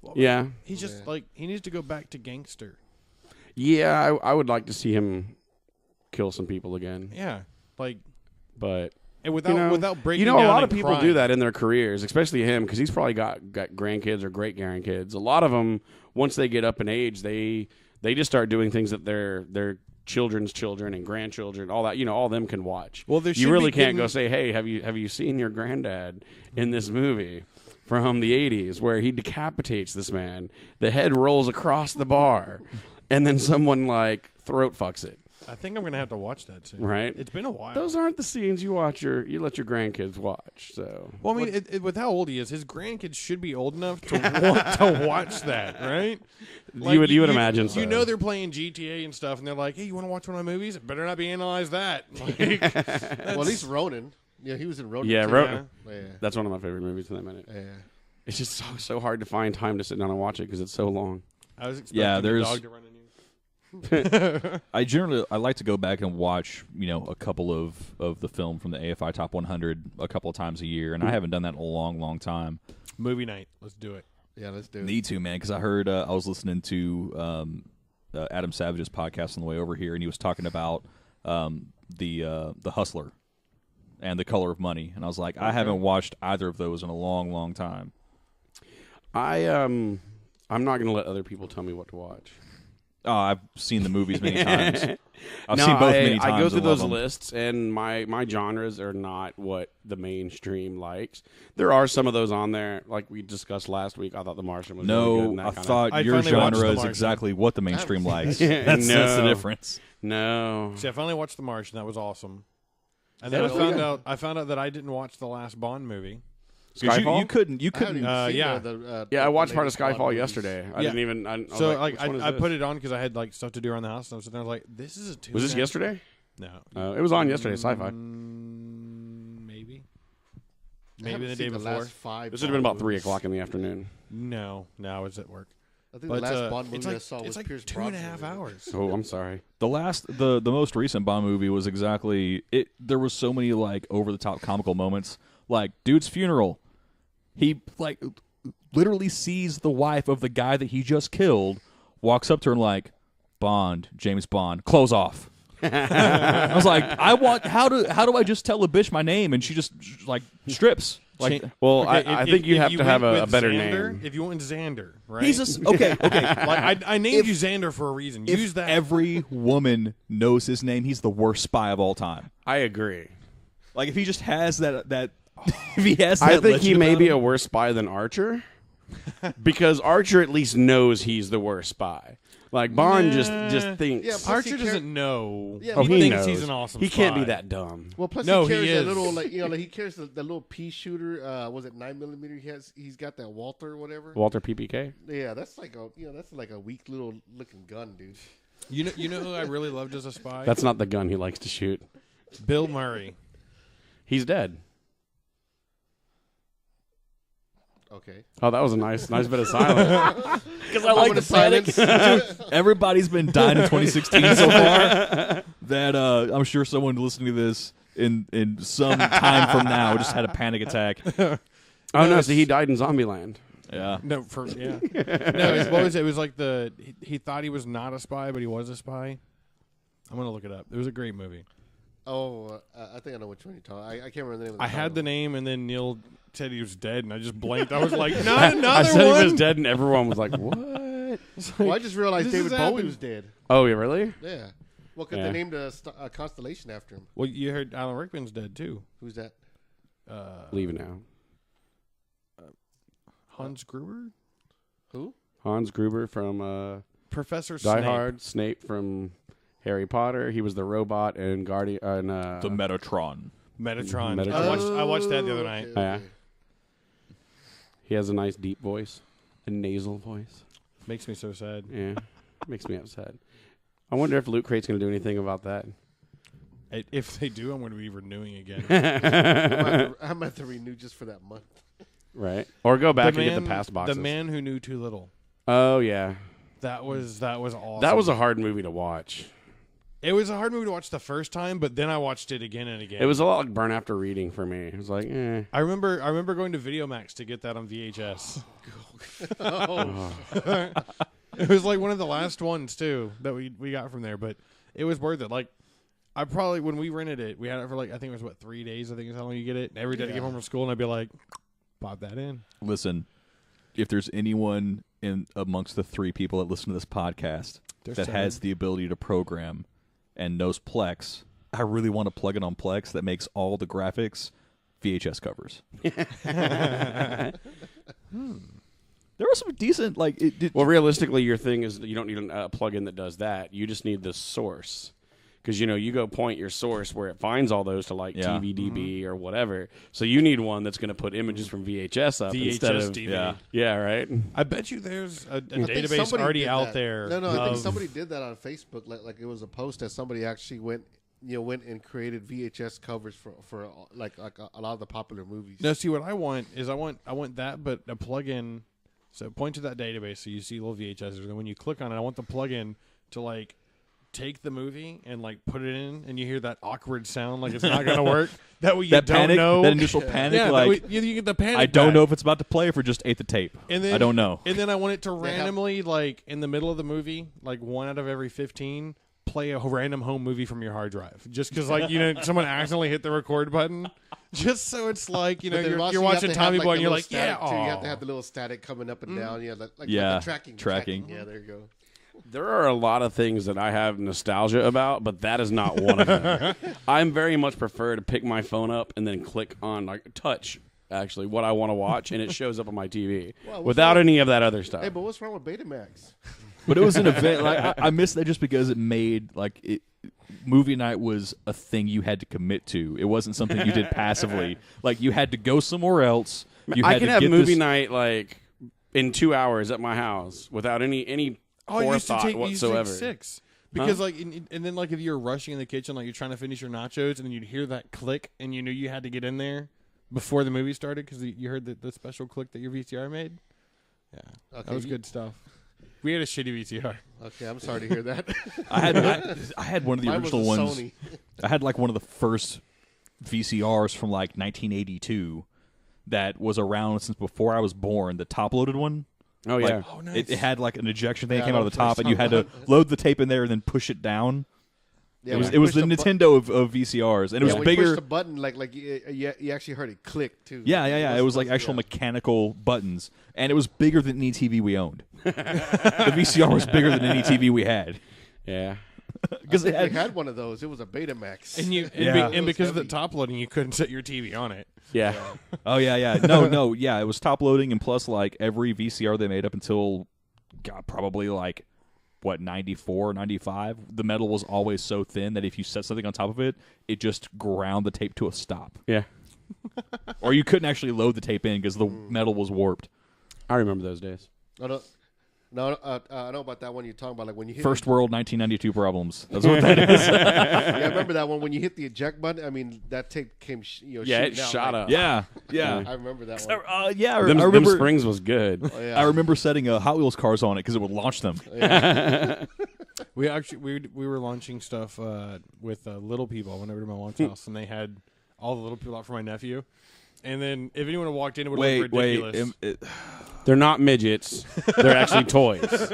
[SPEAKER 2] Well, yeah,
[SPEAKER 3] he's just like he needs to go back to gangster.
[SPEAKER 2] Yeah, I would like to see him kill some people again.
[SPEAKER 3] Yeah,
[SPEAKER 2] but.
[SPEAKER 3] And without breaking down
[SPEAKER 2] a lot of
[SPEAKER 3] and
[SPEAKER 2] people
[SPEAKER 3] crying.
[SPEAKER 2] do that in their careers, especially him, because he's probably got grandkids or great grandkids. A lot of them, once they get up in age, they just start doing things that their children's children and grandchildren, all that, all of them can watch.
[SPEAKER 3] Well,
[SPEAKER 2] you really can't go say, hey, have you seen your granddad in this movie from the 80s where he decapitates this man, the head rolls across the bar, and then someone like throat fucks it.
[SPEAKER 3] I think I'm gonna have to watch that too.
[SPEAKER 2] Right,
[SPEAKER 3] it's been a while.
[SPEAKER 2] Those aren't the scenes you let your grandkids watch. So,
[SPEAKER 3] well, I mean, with how old he is, his grandkids should be old enough to want to watch that, right? Like,
[SPEAKER 2] you would imagine. So.
[SPEAKER 3] You know they're playing GTA and stuff, and they're like, "Hey, you want to watch one of my movies? It better not be Analyze That." Like,
[SPEAKER 5] well, at least Ronin. Yeah, he was in Ronin.
[SPEAKER 2] Yeah,
[SPEAKER 5] Ronin.
[SPEAKER 2] Yeah. That's one of my favorite movies in that minute.
[SPEAKER 5] Yeah,
[SPEAKER 2] it's just so hard to find time to sit down and watch it because it's so long.
[SPEAKER 3] I was expecting the dog to run in.
[SPEAKER 4] I like to go back and watch a couple of the film from the AFI Top 100 a couple of times a year, and I haven't done that in a long time.
[SPEAKER 3] Movie night, let's do it.
[SPEAKER 5] Yeah, let's do it.
[SPEAKER 4] Need to, man, because I heard I was listening to Adam Savage's podcast on the way over here, and he was talking about the Hustler and The Color of Money, and I was like, I haven't watched either of those in a long time.
[SPEAKER 2] I'm not going to let other people tell me what to watch.
[SPEAKER 4] Oh, I've seen the movies many times. I've seen both many times.
[SPEAKER 2] I go through those lists, and my genres are not what the mainstream likes. There are some of those on there, like we discussed last week. I thought The Martian was really good.
[SPEAKER 4] I thought your genre is exactly what the mainstream likes. That's the difference.
[SPEAKER 2] No.
[SPEAKER 3] See, I finally watched The Martian. That was awesome. And then I found out that I didn't watch the last Bond movie.
[SPEAKER 2] Skyfall?
[SPEAKER 4] You couldn't.
[SPEAKER 2] I watched part of Skyfall yesterday. I didn't even.
[SPEAKER 3] I put it on because I had stuff to do around the house, and I was sitting there like, "This is a 2."
[SPEAKER 2] Was this yesterday?
[SPEAKER 3] No,
[SPEAKER 2] it was on yesterday. Sci-Fi.
[SPEAKER 3] Maybe the day before.
[SPEAKER 2] This would have been about 3:00 in the afternoon.
[SPEAKER 3] No, I was at work.
[SPEAKER 5] I think the last Bond movie I saw was
[SPEAKER 3] like
[SPEAKER 5] Pierce
[SPEAKER 3] 2.5 hours.
[SPEAKER 2] Oh, I'm sorry.
[SPEAKER 4] The most recent Bond movie was exactly it. There was so many over the top comical moments, like dude's funeral. He literally sees the wife of the guy that he just killed, walks up to her and Bond, James Bond, clothes off. I was like, how do I just tell a bitch my name and she just strips?
[SPEAKER 2] I think you have to have a better
[SPEAKER 3] Xander,
[SPEAKER 2] name.
[SPEAKER 3] If you went Xander, right?
[SPEAKER 4] He's okay.
[SPEAKER 3] I named you Xander for a reason. Use that.
[SPEAKER 4] Every woman knows his name. He's the worst spy of all time.
[SPEAKER 2] I agree.
[SPEAKER 4] If he just has that. If he has
[SPEAKER 2] I think he may be a worse spy than Archer, because Archer at least knows he's the worst spy. Like Bond just thinks.
[SPEAKER 5] Yeah, plus
[SPEAKER 3] Archer doesn't know.
[SPEAKER 5] Yeah,
[SPEAKER 2] Oh,
[SPEAKER 3] he
[SPEAKER 2] he
[SPEAKER 3] thinks
[SPEAKER 2] knows.
[SPEAKER 3] he's an awesome
[SPEAKER 2] He
[SPEAKER 3] spy.
[SPEAKER 2] can't be that dumb.
[SPEAKER 5] Well, plus
[SPEAKER 3] No,
[SPEAKER 5] he carries
[SPEAKER 3] he
[SPEAKER 5] that
[SPEAKER 3] is.
[SPEAKER 5] little, like he carries the little pea shooter. Was it 9mm? He's got that Walter or whatever.
[SPEAKER 2] Walter PPK.
[SPEAKER 5] Yeah, that's like a weak little looking gun, dude.
[SPEAKER 3] You know who I really loved as a spy?
[SPEAKER 2] That's not the gun he likes to shoot.
[SPEAKER 3] Bill Murray.
[SPEAKER 2] He's dead.
[SPEAKER 5] Okay.
[SPEAKER 2] Oh, that was a nice bit of silence. Because I like the
[SPEAKER 5] silence.
[SPEAKER 4] Everybody's been dying in 2016 so far that I'm sure someone listening to this in some time from now just had a panic attack.
[SPEAKER 2] Oh no! So he died in Zombieland.
[SPEAKER 4] Yeah.
[SPEAKER 3] No, No, it was like he thought he was not a spy, but he was a spy. I'm gonna look it up. It was a great movie.
[SPEAKER 5] Oh, I think I know which one you're talking. I can't remember the name of the
[SPEAKER 3] I had
[SPEAKER 5] title.
[SPEAKER 3] the name, and then Neil said he was dead, and I just blinked. I was like, not another
[SPEAKER 2] I said
[SPEAKER 3] one.
[SPEAKER 2] he was dead, and everyone was like, "What?"
[SPEAKER 5] Well, I just realized
[SPEAKER 3] this
[SPEAKER 5] David
[SPEAKER 3] has
[SPEAKER 5] Bowie
[SPEAKER 3] happened.
[SPEAKER 5] was dead.
[SPEAKER 2] Oh, yeah, really?
[SPEAKER 5] Yeah. Well, because
[SPEAKER 2] Yeah.
[SPEAKER 5] they named a constellation after him.
[SPEAKER 3] Well, you heard Alan Rickman's dead too.
[SPEAKER 5] Who's that?
[SPEAKER 2] Leave it now.
[SPEAKER 3] Hans Gruber,
[SPEAKER 5] Who?
[SPEAKER 2] Hans Gruber from
[SPEAKER 3] Professor
[SPEAKER 2] Die
[SPEAKER 3] Snape.
[SPEAKER 2] Hard. Snape from Harry Potter. He was the robot in Guardian.
[SPEAKER 4] The
[SPEAKER 2] Metatron.
[SPEAKER 4] Metatron.
[SPEAKER 3] Metatron. I watched that the other night.
[SPEAKER 5] Okay,
[SPEAKER 2] Yeah.
[SPEAKER 5] okay.
[SPEAKER 2] He has a nice deep voice, a nasal voice.
[SPEAKER 3] Makes me so sad.
[SPEAKER 2] Yeah, makes me upset. I wonder if Loot Crate's going to do anything about that.
[SPEAKER 3] If they do, I'm going to be renewing again.
[SPEAKER 5] I'm at the renew just for that month.
[SPEAKER 2] Right, or go back and get the past boxes.
[SPEAKER 3] The Man Who Knew Too Little.
[SPEAKER 2] Oh yeah,
[SPEAKER 3] That was awesome.
[SPEAKER 2] that was a hard movie to watch.
[SPEAKER 3] It was a hard movie to watch the first time, but then I watched it again and again.
[SPEAKER 2] It was a lot like Burn After Reading for me. It was like, eh.
[SPEAKER 3] I remember going to VideoMax to get that on VHS. It was like one of the last ones too that we got from there, but it was worth it. Like I probably when we rented it, we had it for like I think it was 3 days. I think is how long you get it. And every day I get home from school, and I'd be like, pop that in.
[SPEAKER 4] Listen, if there's anyone in amongst the 3 people that listen to this podcast
[SPEAKER 3] There's
[SPEAKER 4] that
[SPEAKER 3] 7.
[SPEAKER 4] has the ability to program and knows Plex, I really want to plug it on Plex that makes all the graphics VHS covers. There was some decent
[SPEAKER 2] Well, realistically, your thing is you don't need a plug-in that does that. You just need the source. Because, you go point your source where it finds all those to, like,
[SPEAKER 4] Yeah.
[SPEAKER 2] TVDB or whatever. So you need one that's going to put images from VHS up instead of...
[SPEAKER 3] DVD.
[SPEAKER 2] Yeah, right?
[SPEAKER 3] I bet you there's a
[SPEAKER 5] I think
[SPEAKER 3] database
[SPEAKER 5] somebody
[SPEAKER 3] already
[SPEAKER 5] did
[SPEAKER 3] out
[SPEAKER 5] that.
[SPEAKER 3] there.
[SPEAKER 5] No, I think
[SPEAKER 3] of-
[SPEAKER 5] somebody did that on Facebook. Like it was a post that somebody actually went and created VHS covers for like a lot of the popular movies.
[SPEAKER 3] No, see what I want is I want that, but a plug-in. So point to that database so you see little VHSs, and when you click on it, I want the plug-in to like take the movie and like put it in, and you hear that awkward sound like it's not going to work. That way you
[SPEAKER 4] that
[SPEAKER 3] don't
[SPEAKER 4] panic,
[SPEAKER 3] know.
[SPEAKER 4] that initial panic,
[SPEAKER 3] yeah,
[SPEAKER 4] like
[SPEAKER 3] that way you get the panic.
[SPEAKER 4] I don't
[SPEAKER 3] back.
[SPEAKER 4] know if it's about to play or if it just ate the tape.
[SPEAKER 3] And then,
[SPEAKER 4] I don't know.
[SPEAKER 3] And then I want it to
[SPEAKER 5] They have-
[SPEAKER 3] randomly, like in the middle of the movie, like 1 out of every 15, play a random home movie from your hard drive, just because like someone accidentally hit the record button, just so it's like
[SPEAKER 5] But then also
[SPEAKER 3] you're
[SPEAKER 5] you have
[SPEAKER 3] watching
[SPEAKER 5] to have,
[SPEAKER 3] Tommy Boy
[SPEAKER 5] the
[SPEAKER 3] and you're
[SPEAKER 5] little
[SPEAKER 3] like, yeah,
[SPEAKER 5] static, too. You have to
[SPEAKER 3] aw.
[SPEAKER 5] have the little static coming up and down. Yeah, like
[SPEAKER 4] Yeah,
[SPEAKER 5] the
[SPEAKER 4] tracking.
[SPEAKER 5] Yeah, there you go.
[SPEAKER 2] There are a lot of things that I have nostalgia about, but that is not one of them. I'm very much prefer to pick my phone up and then click on, like, touch, actually, what I want to watch, and it shows up on my TV
[SPEAKER 5] Well, what's
[SPEAKER 2] without
[SPEAKER 5] wrong-
[SPEAKER 2] any of that other stuff.
[SPEAKER 5] Hey, but what's wrong with Betamax?
[SPEAKER 4] But it was an event. Like I missed that just because it made movie night was a thing you had to commit to. It wasn't something you did passively. Like you had to go somewhere else. You
[SPEAKER 2] I
[SPEAKER 4] had
[SPEAKER 2] can
[SPEAKER 4] to
[SPEAKER 2] have
[SPEAKER 4] get
[SPEAKER 2] movie
[SPEAKER 4] this-
[SPEAKER 2] night, like, in 2 hours at my house without any
[SPEAKER 3] Oh, I used to
[SPEAKER 2] forethought
[SPEAKER 3] take
[SPEAKER 2] whatsoever.
[SPEAKER 3] 6 because like and then like if you're rushing in the kitchen, like you're trying to finish your nachos, and then you'd hear that click, and you knew you had to get in there before the movie started because you heard the special click that your VCR made. Yeah,
[SPEAKER 5] Okay,
[SPEAKER 3] that was good stuff. We had a shitty VCR.
[SPEAKER 5] Okay, I'm sorry to hear that.
[SPEAKER 4] I had one of the
[SPEAKER 5] Mine was
[SPEAKER 4] original
[SPEAKER 5] a
[SPEAKER 4] ones.
[SPEAKER 5] Sony.
[SPEAKER 4] I had like one of the first VCRs from like 1982 that was around since before I was born. The top-loaded one.
[SPEAKER 2] Oh,
[SPEAKER 4] Like,
[SPEAKER 2] yeah.
[SPEAKER 3] Oh, nice.
[SPEAKER 4] It had like an ejection thing
[SPEAKER 5] Yeah,
[SPEAKER 4] that came
[SPEAKER 5] I
[SPEAKER 4] out of the
[SPEAKER 5] don't
[SPEAKER 4] top,
[SPEAKER 5] play
[SPEAKER 4] and you had to load the tape in there and then push it down.
[SPEAKER 5] Yeah,
[SPEAKER 4] It was
[SPEAKER 5] when
[SPEAKER 4] it
[SPEAKER 5] you
[SPEAKER 4] was the
[SPEAKER 5] push bu-
[SPEAKER 4] Nintendo of VCRs, and it was
[SPEAKER 5] when you push
[SPEAKER 4] bigger.
[SPEAKER 5] the button, like you actually heard it click too.
[SPEAKER 4] Yeah. It was like actual mechanical buttons, and it was bigger than any TV we owned. The VCR was bigger than any TV we had
[SPEAKER 2] Yeah.
[SPEAKER 4] because it
[SPEAKER 5] We
[SPEAKER 4] had.
[SPEAKER 5] had one of those. It was a Betamax.
[SPEAKER 3] And you
[SPEAKER 4] Yeah.
[SPEAKER 3] and because of the
[SPEAKER 5] heavy.
[SPEAKER 3] top loading, you couldn't set your TV on it.
[SPEAKER 2] Yeah.
[SPEAKER 4] Oh yeah. No. Yeah, it was top loading, and plus like every VCR they made up until, God, probably like 94, 95, the metal was always so thin that if you set something on top of it, it just ground the tape to a stop.
[SPEAKER 2] Yeah.
[SPEAKER 4] Or you couldn't actually load the tape in because the metal was warped.
[SPEAKER 2] I remember those days.
[SPEAKER 5] I know about that one you're talking about. Like when you hit
[SPEAKER 4] First world 1992 problems. That's what that is.
[SPEAKER 5] Yeah, I remember that one when you hit the eject button. I mean, that tape came.
[SPEAKER 2] Yeah, it shot up.
[SPEAKER 4] Yeah.
[SPEAKER 5] I remember that one.
[SPEAKER 4] I
[SPEAKER 2] Them
[SPEAKER 4] remember
[SPEAKER 2] springs was good.
[SPEAKER 5] Oh, yeah.
[SPEAKER 4] I remember setting Hot Wheels cars on it because it would launch them.
[SPEAKER 3] We were launching stuff with little people. I went over to my mom's house, and they had all the little people out for my nephew. And then if anyone had walked in, it would look ridiculous.
[SPEAKER 2] They're not midgets. They're actually toys.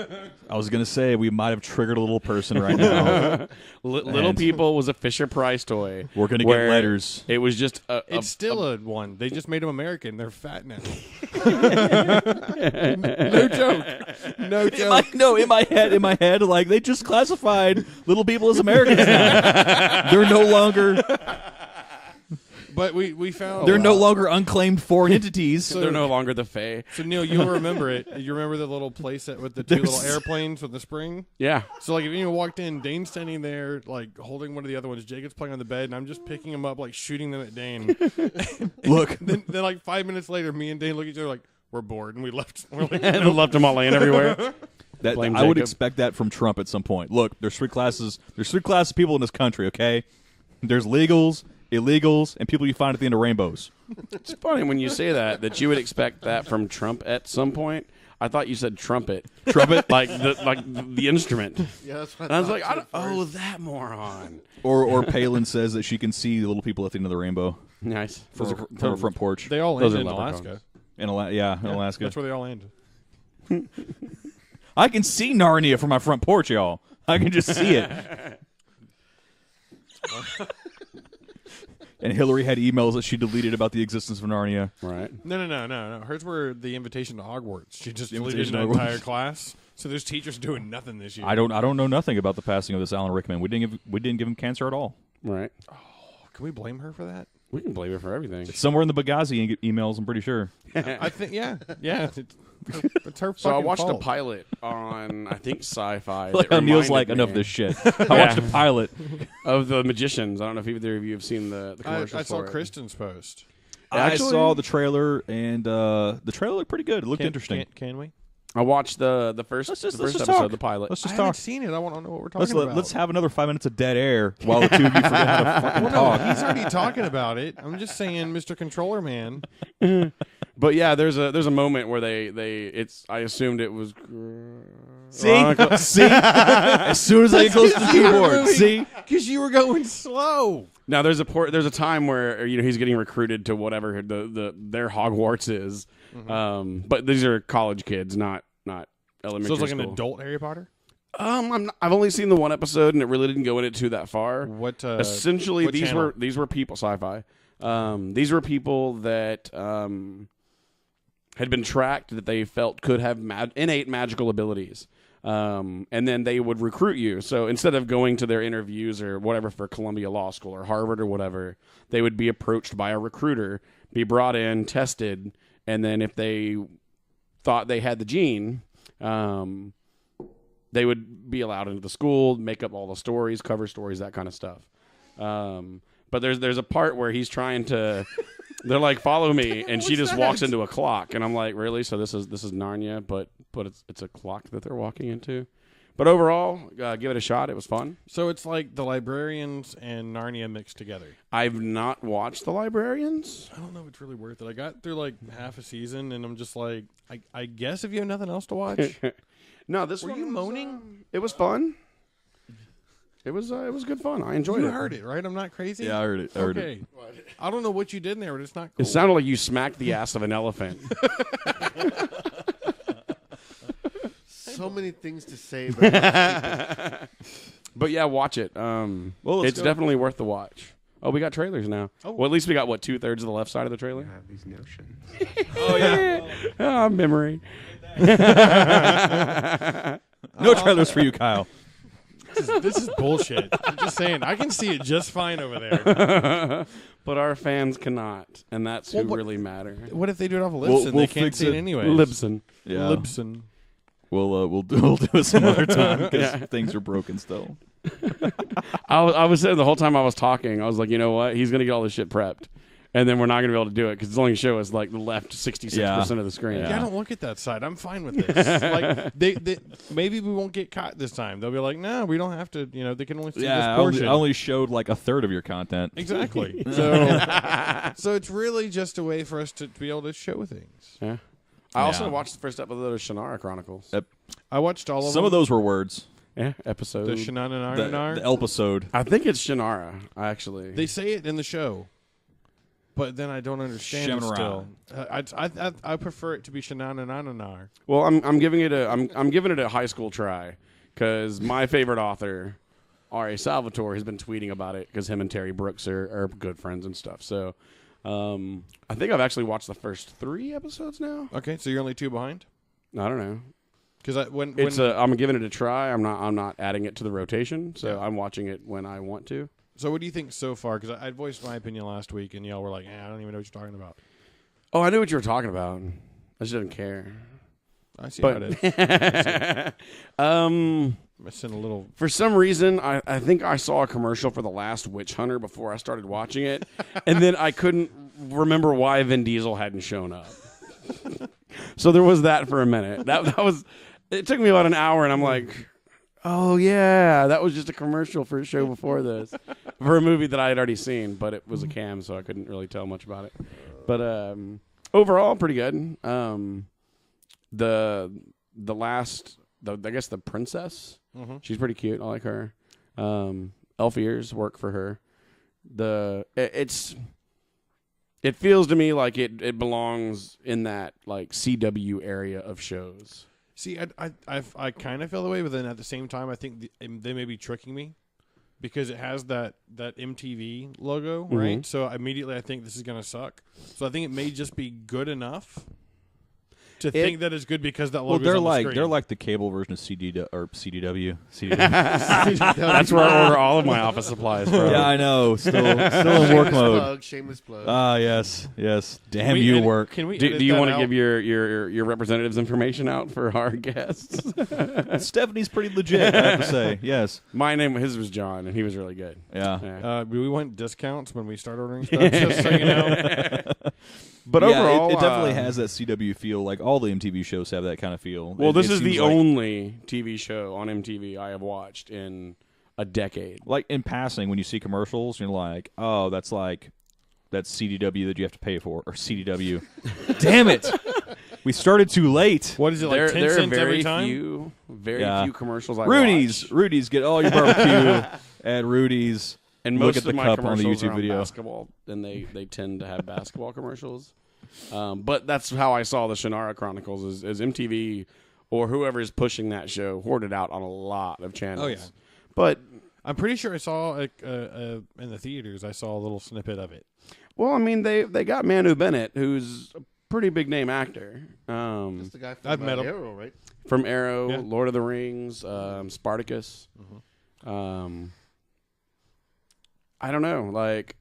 [SPEAKER 4] I was going to say we might have triggered a little person right now.
[SPEAKER 2] Little People was a Fisher-Price toy.
[SPEAKER 4] We're going to get letters.
[SPEAKER 2] It was just
[SPEAKER 3] it's still a one. They just made them American. They're fat now. No joke. No joke.
[SPEAKER 4] In my head, like they just classified little people as Americans now. They're no longer.
[SPEAKER 3] But we found
[SPEAKER 4] They're no longer unclaimed foreign entities.
[SPEAKER 2] they're no longer the Fae.
[SPEAKER 3] So Neil, you'll remember it. You remember the little playset with the two little airplanes with the spring?
[SPEAKER 2] Yeah.
[SPEAKER 3] So like if anyone walked in, Dane's standing there like holding one of the other ones. Jacob's playing on the bed, and I'm just picking them up, like shooting them at Dane.
[SPEAKER 4] Look.
[SPEAKER 3] Then like 5 minutes later, me and Dane look at each other like we're bored, and we left. We're like,
[SPEAKER 2] And left them all laying everywhere.
[SPEAKER 4] I would
[SPEAKER 2] Jacob.
[SPEAKER 4] expect that from Trump at some point. Look, there's three classes. There's three classes of people in this country. Okay, there's legals, illegals, and people you find at the end of rainbows.
[SPEAKER 2] It's funny when you say that you would expect that from Trump at some point. I thought you said trumpet.
[SPEAKER 4] Trumpet?
[SPEAKER 2] like the instrument.
[SPEAKER 5] Yeah, that's what
[SPEAKER 2] And I was like,
[SPEAKER 5] thought
[SPEAKER 2] that moron.
[SPEAKER 4] Or Palin says that she can see the little people at the end of the rainbow
[SPEAKER 2] Nice.
[SPEAKER 4] from her front porch.
[SPEAKER 3] they all
[SPEAKER 2] Those
[SPEAKER 3] landed
[SPEAKER 2] are
[SPEAKER 3] in
[SPEAKER 2] leprechauns.
[SPEAKER 3] Alaska.
[SPEAKER 4] In Alaska.
[SPEAKER 3] That's where they all landed.
[SPEAKER 4] I can see Narnia from my front porch, y'all. I can just see it. And Hillary had emails that she deleted about the existence of Narnia.
[SPEAKER 2] Right.
[SPEAKER 3] No. Hers were the invitation to Hogwarts. She just deleted
[SPEAKER 4] invitation
[SPEAKER 3] an
[SPEAKER 4] to Hogwarts.
[SPEAKER 3] entire class. So there's teachers doing nothing this year.
[SPEAKER 4] I don't know nothing about the passing of this Alan Rickman. We didn't give him cancer at all.
[SPEAKER 2] Right.
[SPEAKER 3] Can we blame her for that?
[SPEAKER 2] We can blame it for everything.
[SPEAKER 4] It's somewhere in the Benghazi emails, I'm pretty sure.
[SPEAKER 3] I think, yeah. It's her
[SPEAKER 2] So I
[SPEAKER 3] fucking
[SPEAKER 2] watched
[SPEAKER 3] fault.
[SPEAKER 2] a pilot on, I think, Sci-Fi.
[SPEAKER 4] Like
[SPEAKER 2] that
[SPEAKER 4] Neil's like,
[SPEAKER 2] reminded
[SPEAKER 4] enough
[SPEAKER 2] me
[SPEAKER 4] of this shit. I watched a pilot.
[SPEAKER 2] of the Magicians. I don't know if either of you have seen the commercials
[SPEAKER 3] I saw
[SPEAKER 2] for it.
[SPEAKER 3] Kristen's post.
[SPEAKER 2] Actually-
[SPEAKER 4] I saw the trailer, and the trailer looked pretty good. It looked interesting.
[SPEAKER 3] Can we?
[SPEAKER 2] I watched the first
[SPEAKER 4] Let's
[SPEAKER 2] episode,
[SPEAKER 4] just
[SPEAKER 2] the
[SPEAKER 4] talk.
[SPEAKER 2] pilot.
[SPEAKER 4] Let's just
[SPEAKER 3] I
[SPEAKER 4] talk.
[SPEAKER 3] haven't seen it. I want to know what we're talking about.
[SPEAKER 4] Let's have another 5 minutes of dead air while the two of you forget how to fucking
[SPEAKER 3] Well,
[SPEAKER 4] talk.
[SPEAKER 3] no, he's already talking about it. I'm just saying, Mr. Controller Man.
[SPEAKER 2] But yeah, there's a moment where it's I assumed it was
[SPEAKER 4] See? As soon as I get close to the keyboard, see?
[SPEAKER 3] Because you were going slow.
[SPEAKER 2] Now there's a time where he's getting recruited to whatever their Hogwarts is, but these are college kids, not elementary.
[SPEAKER 3] So it's like an
[SPEAKER 2] school.
[SPEAKER 3] adult Harry Potter?
[SPEAKER 2] I've only seen the one episode, and it really didn't go into that far.
[SPEAKER 3] What?
[SPEAKER 2] Essentially,
[SPEAKER 3] what channel?
[SPEAKER 2] these were people, Sci-Fi. These were people that had been tracked that they felt could have innate magical abilities. And then they would recruit you. So instead of going to their interviews or whatever for Columbia Law School or Harvard or whatever, they would be approached by a recruiter, be brought in, tested, and then if they thought they had the gene, they would be allowed into the school, make up all the stories, cover stories, that kind of stuff. But there's a part where he's trying to. They're like, follow me, and she just walks into a clock, and I'm like, really? So this is Narnia, but it's a clock that they're walking into. But overall, give it a shot. It was fun.
[SPEAKER 3] So it's like the Librarians and Narnia mixed together.
[SPEAKER 2] I've not watched The Librarians.
[SPEAKER 3] I don't know if it's really worth it. I got through like half a season, and I'm just like, I guess if you have nothing else to watch.
[SPEAKER 2] No, this
[SPEAKER 3] Were
[SPEAKER 2] one
[SPEAKER 3] you
[SPEAKER 2] was,
[SPEAKER 3] moaning?
[SPEAKER 2] it was fun. It was good fun. I enjoyed it.
[SPEAKER 3] You heard it, right? I'm not crazy?
[SPEAKER 4] Yeah, I heard it. I heard it.
[SPEAKER 3] Okay. I don't know what you did in there, but it's not cool.
[SPEAKER 2] It sounded like you smacked the ass of an elephant.
[SPEAKER 5] So many things to say, but
[SPEAKER 2] But yeah, watch it.
[SPEAKER 4] let's
[SPEAKER 2] It's
[SPEAKER 4] go.
[SPEAKER 2] definitely worth the watch. Oh, we got trailers now. Oh. Well, at least we got, 2/3 of the left side of the trailer?
[SPEAKER 6] have these notions.
[SPEAKER 4] Oh, yeah.
[SPEAKER 2] Memory.
[SPEAKER 4] No trailers for you, Kyle.
[SPEAKER 3] This is bullshit. I'm just saying. I can see it just fine over there.
[SPEAKER 2] But our fans cannot, and that's who
[SPEAKER 3] what-
[SPEAKER 2] really matter.
[SPEAKER 3] What if they do it off of Libsyn?
[SPEAKER 4] We'll
[SPEAKER 3] they can't
[SPEAKER 4] fix
[SPEAKER 3] see it
[SPEAKER 4] it.
[SPEAKER 3] anyway.
[SPEAKER 2] Libsyn.
[SPEAKER 4] Yeah.
[SPEAKER 3] Libsyn.
[SPEAKER 4] We'll do it some other time because things are broken still.
[SPEAKER 2] I was saying the whole time I was talking, I was like, you know what? He's gonna get all this shit prepped, and then we're not gonna be able to do it because it's only gonna show us like the left 66% of the screen.
[SPEAKER 3] Yeah, I don't look at that side. I'm fine with this. Like they maybe we won't get caught this time. They'll be like, no, we don't have to. You know, they can only see this portion.
[SPEAKER 4] I only showed like a third of your content.
[SPEAKER 3] Exactly. So it's really just a way for us to be able to show things.
[SPEAKER 2] Yeah. I also watched the first episode of Shannara Chronicles.
[SPEAKER 4] Yep.
[SPEAKER 3] I watched all of them.
[SPEAKER 4] Some of those were words.
[SPEAKER 2] Yeah, episode.
[SPEAKER 3] The Shannara.
[SPEAKER 4] The episode.
[SPEAKER 2] I think it's Shannara, actually.
[SPEAKER 3] They say it in the show, but then I don't understand it still. I prefer it to be Shannara.
[SPEAKER 2] Well, I'm giving it a high school try because my favorite author, R.A. Salvatore, has been tweeting about it because him and Terry Brooks are good friends and stuff. So I think I've actually watched the first 3 episodes now.
[SPEAKER 3] Okay, so you're only 2 behind?
[SPEAKER 2] I don't know.
[SPEAKER 3] Because
[SPEAKER 2] I'm giving it a try. I'm not adding it to the rotation, so I'm watching it when I want to.
[SPEAKER 3] So what do you think so far? Because I voiced my opinion last week, and y'all were like, I don't even know what you're talking about.
[SPEAKER 2] Oh, I knew what you were talking about. I just didn't care.
[SPEAKER 3] I see how it is. Missing a little.
[SPEAKER 2] For some reason, I think I saw a commercial for The Last Witch Hunter before I started watching it, and then I couldn't remember why Vin Diesel hadn't shown up. So there was that for a minute. That was. It took me about an hour, and I'm like, oh, yeah, that was just a commercial for a show before this, for a movie that I had already seen, but it was a cam, so I couldn't really tell much about it. But overall, pretty good. The princess, she's pretty cute. I like her. Elf ears work for her. It feels to me like it belongs in that like CW area of shows.
[SPEAKER 3] See, I kind of feel the way, but then at the same time, I think they may be tricking me because it has that MTV logo, right? So immediately I think this is going to suck. So I think it may just be good enough to think that it's good because that logo. Well,
[SPEAKER 4] they're like the cable version of CDW.
[SPEAKER 2] That's where I order all of my office supplies from.
[SPEAKER 4] Yeah, I know. Still in work mode.
[SPEAKER 5] Shameless plug.
[SPEAKER 4] Ah, yes. Damn you, work.
[SPEAKER 3] Can we
[SPEAKER 2] do you want to give your representative's information out for our guests?
[SPEAKER 4] Stephanie's pretty legit, I have to say. Yes.
[SPEAKER 2] His was John, and he was really good.
[SPEAKER 4] Yeah.
[SPEAKER 3] We want discounts when we start ordering stuff, just so you know.
[SPEAKER 2] But overall,
[SPEAKER 4] it definitely has that CW feel. Like all the MTV shows have that kind of feel.
[SPEAKER 2] Well, this is the only TV show on MTV I have watched in a decade.
[SPEAKER 4] Like in passing, when you see commercials, you're like, "Oh, that's CDW that you have to pay for," or CDW. Damn it! We started too late.
[SPEAKER 3] What is it like? 10 cents every time?
[SPEAKER 2] Very few commercials.
[SPEAKER 4] Rudy's, get all your barbecue at Rudy's.
[SPEAKER 2] And
[SPEAKER 4] look
[SPEAKER 2] most
[SPEAKER 4] at the
[SPEAKER 2] of my
[SPEAKER 4] cup on the
[SPEAKER 2] commercials
[SPEAKER 4] YouTube
[SPEAKER 2] are on
[SPEAKER 4] video.
[SPEAKER 2] basketball, and they tend to have basketball commercials. But that's how I saw the Shannara Chronicles is MTV or whoever is pushing that show hoarded out on a lot of channels.
[SPEAKER 3] Oh, yeah.
[SPEAKER 2] But
[SPEAKER 3] I'm pretty sure I saw in the theaters, I saw a little snippet of it.
[SPEAKER 2] Well, I mean, they got Manu Bennett, who's a pretty big name actor.
[SPEAKER 5] That's the guy from
[SPEAKER 3] I've met him.
[SPEAKER 5] Arrow, right?
[SPEAKER 2] From Arrow, Lord of the Rings, Spartacus. I don't know. Like,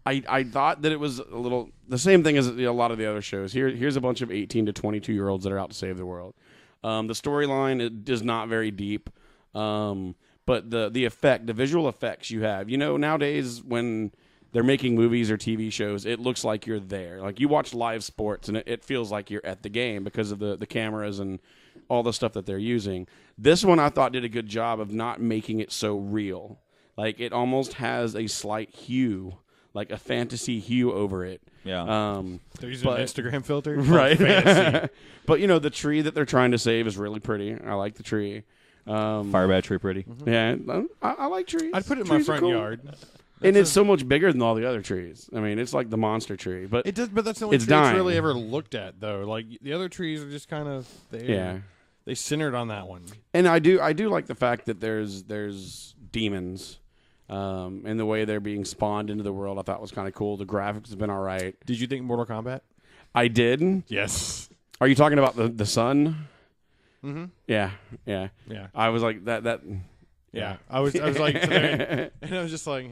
[SPEAKER 2] I thought that it was a little the same thing as a lot of the other shows. Here's a bunch of 18 to 22-year-olds that are out to save the world. The storyline is not very deep, but the visual effects you have. You know, nowadays when they're making movies or TV shows, it looks like you're there. Like you watch live sports, and it feels like you're at the game because of the cameras and all the stuff that they're using. This one I thought did a good job of not making it so real. Like, it almost has a slight hue, like a fantasy hue over it.
[SPEAKER 4] Yeah.
[SPEAKER 3] They're using an Instagram filter?
[SPEAKER 2] Right. But, you know, the tree that they're trying to save is really pretty. I like the tree.
[SPEAKER 4] Fire bat tree pretty.
[SPEAKER 2] Yeah, I like trees.
[SPEAKER 3] I'd put it in
[SPEAKER 2] Trees
[SPEAKER 3] my
[SPEAKER 2] are
[SPEAKER 3] front
[SPEAKER 2] cool.
[SPEAKER 3] yard.
[SPEAKER 2] And it's so much bigger than all the other trees. I mean, it's like the monster tree. But
[SPEAKER 3] it does. But that's the only
[SPEAKER 2] it's
[SPEAKER 3] tree
[SPEAKER 2] dying.
[SPEAKER 3] it's really ever looked at, though. Like, the other trees are just kind of there.
[SPEAKER 2] Yeah.
[SPEAKER 3] They centered on that one.
[SPEAKER 2] And I do like the fact that there's demons. And the way they're being spawned into the world, I thought was kind of cool. The graphics have been all right.
[SPEAKER 3] Did you think Mortal Kombat?
[SPEAKER 2] I did.
[SPEAKER 3] Yes.
[SPEAKER 2] Are you talking about the sun?
[SPEAKER 3] Mm-hmm.
[SPEAKER 2] Yeah. I was like that.
[SPEAKER 3] Yeah. I was like, and I was just like,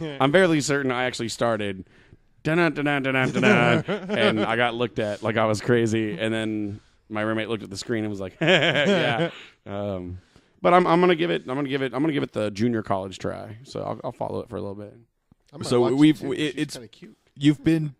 [SPEAKER 2] I'm fairly certain I actually started, and I got looked at like I was crazy, and then my roommate looked at the screen and was like, "Yeah." But I'm gonna give it the junior college try. So I'll follow it for a little bit.
[SPEAKER 4] So it's kind of cute. You've been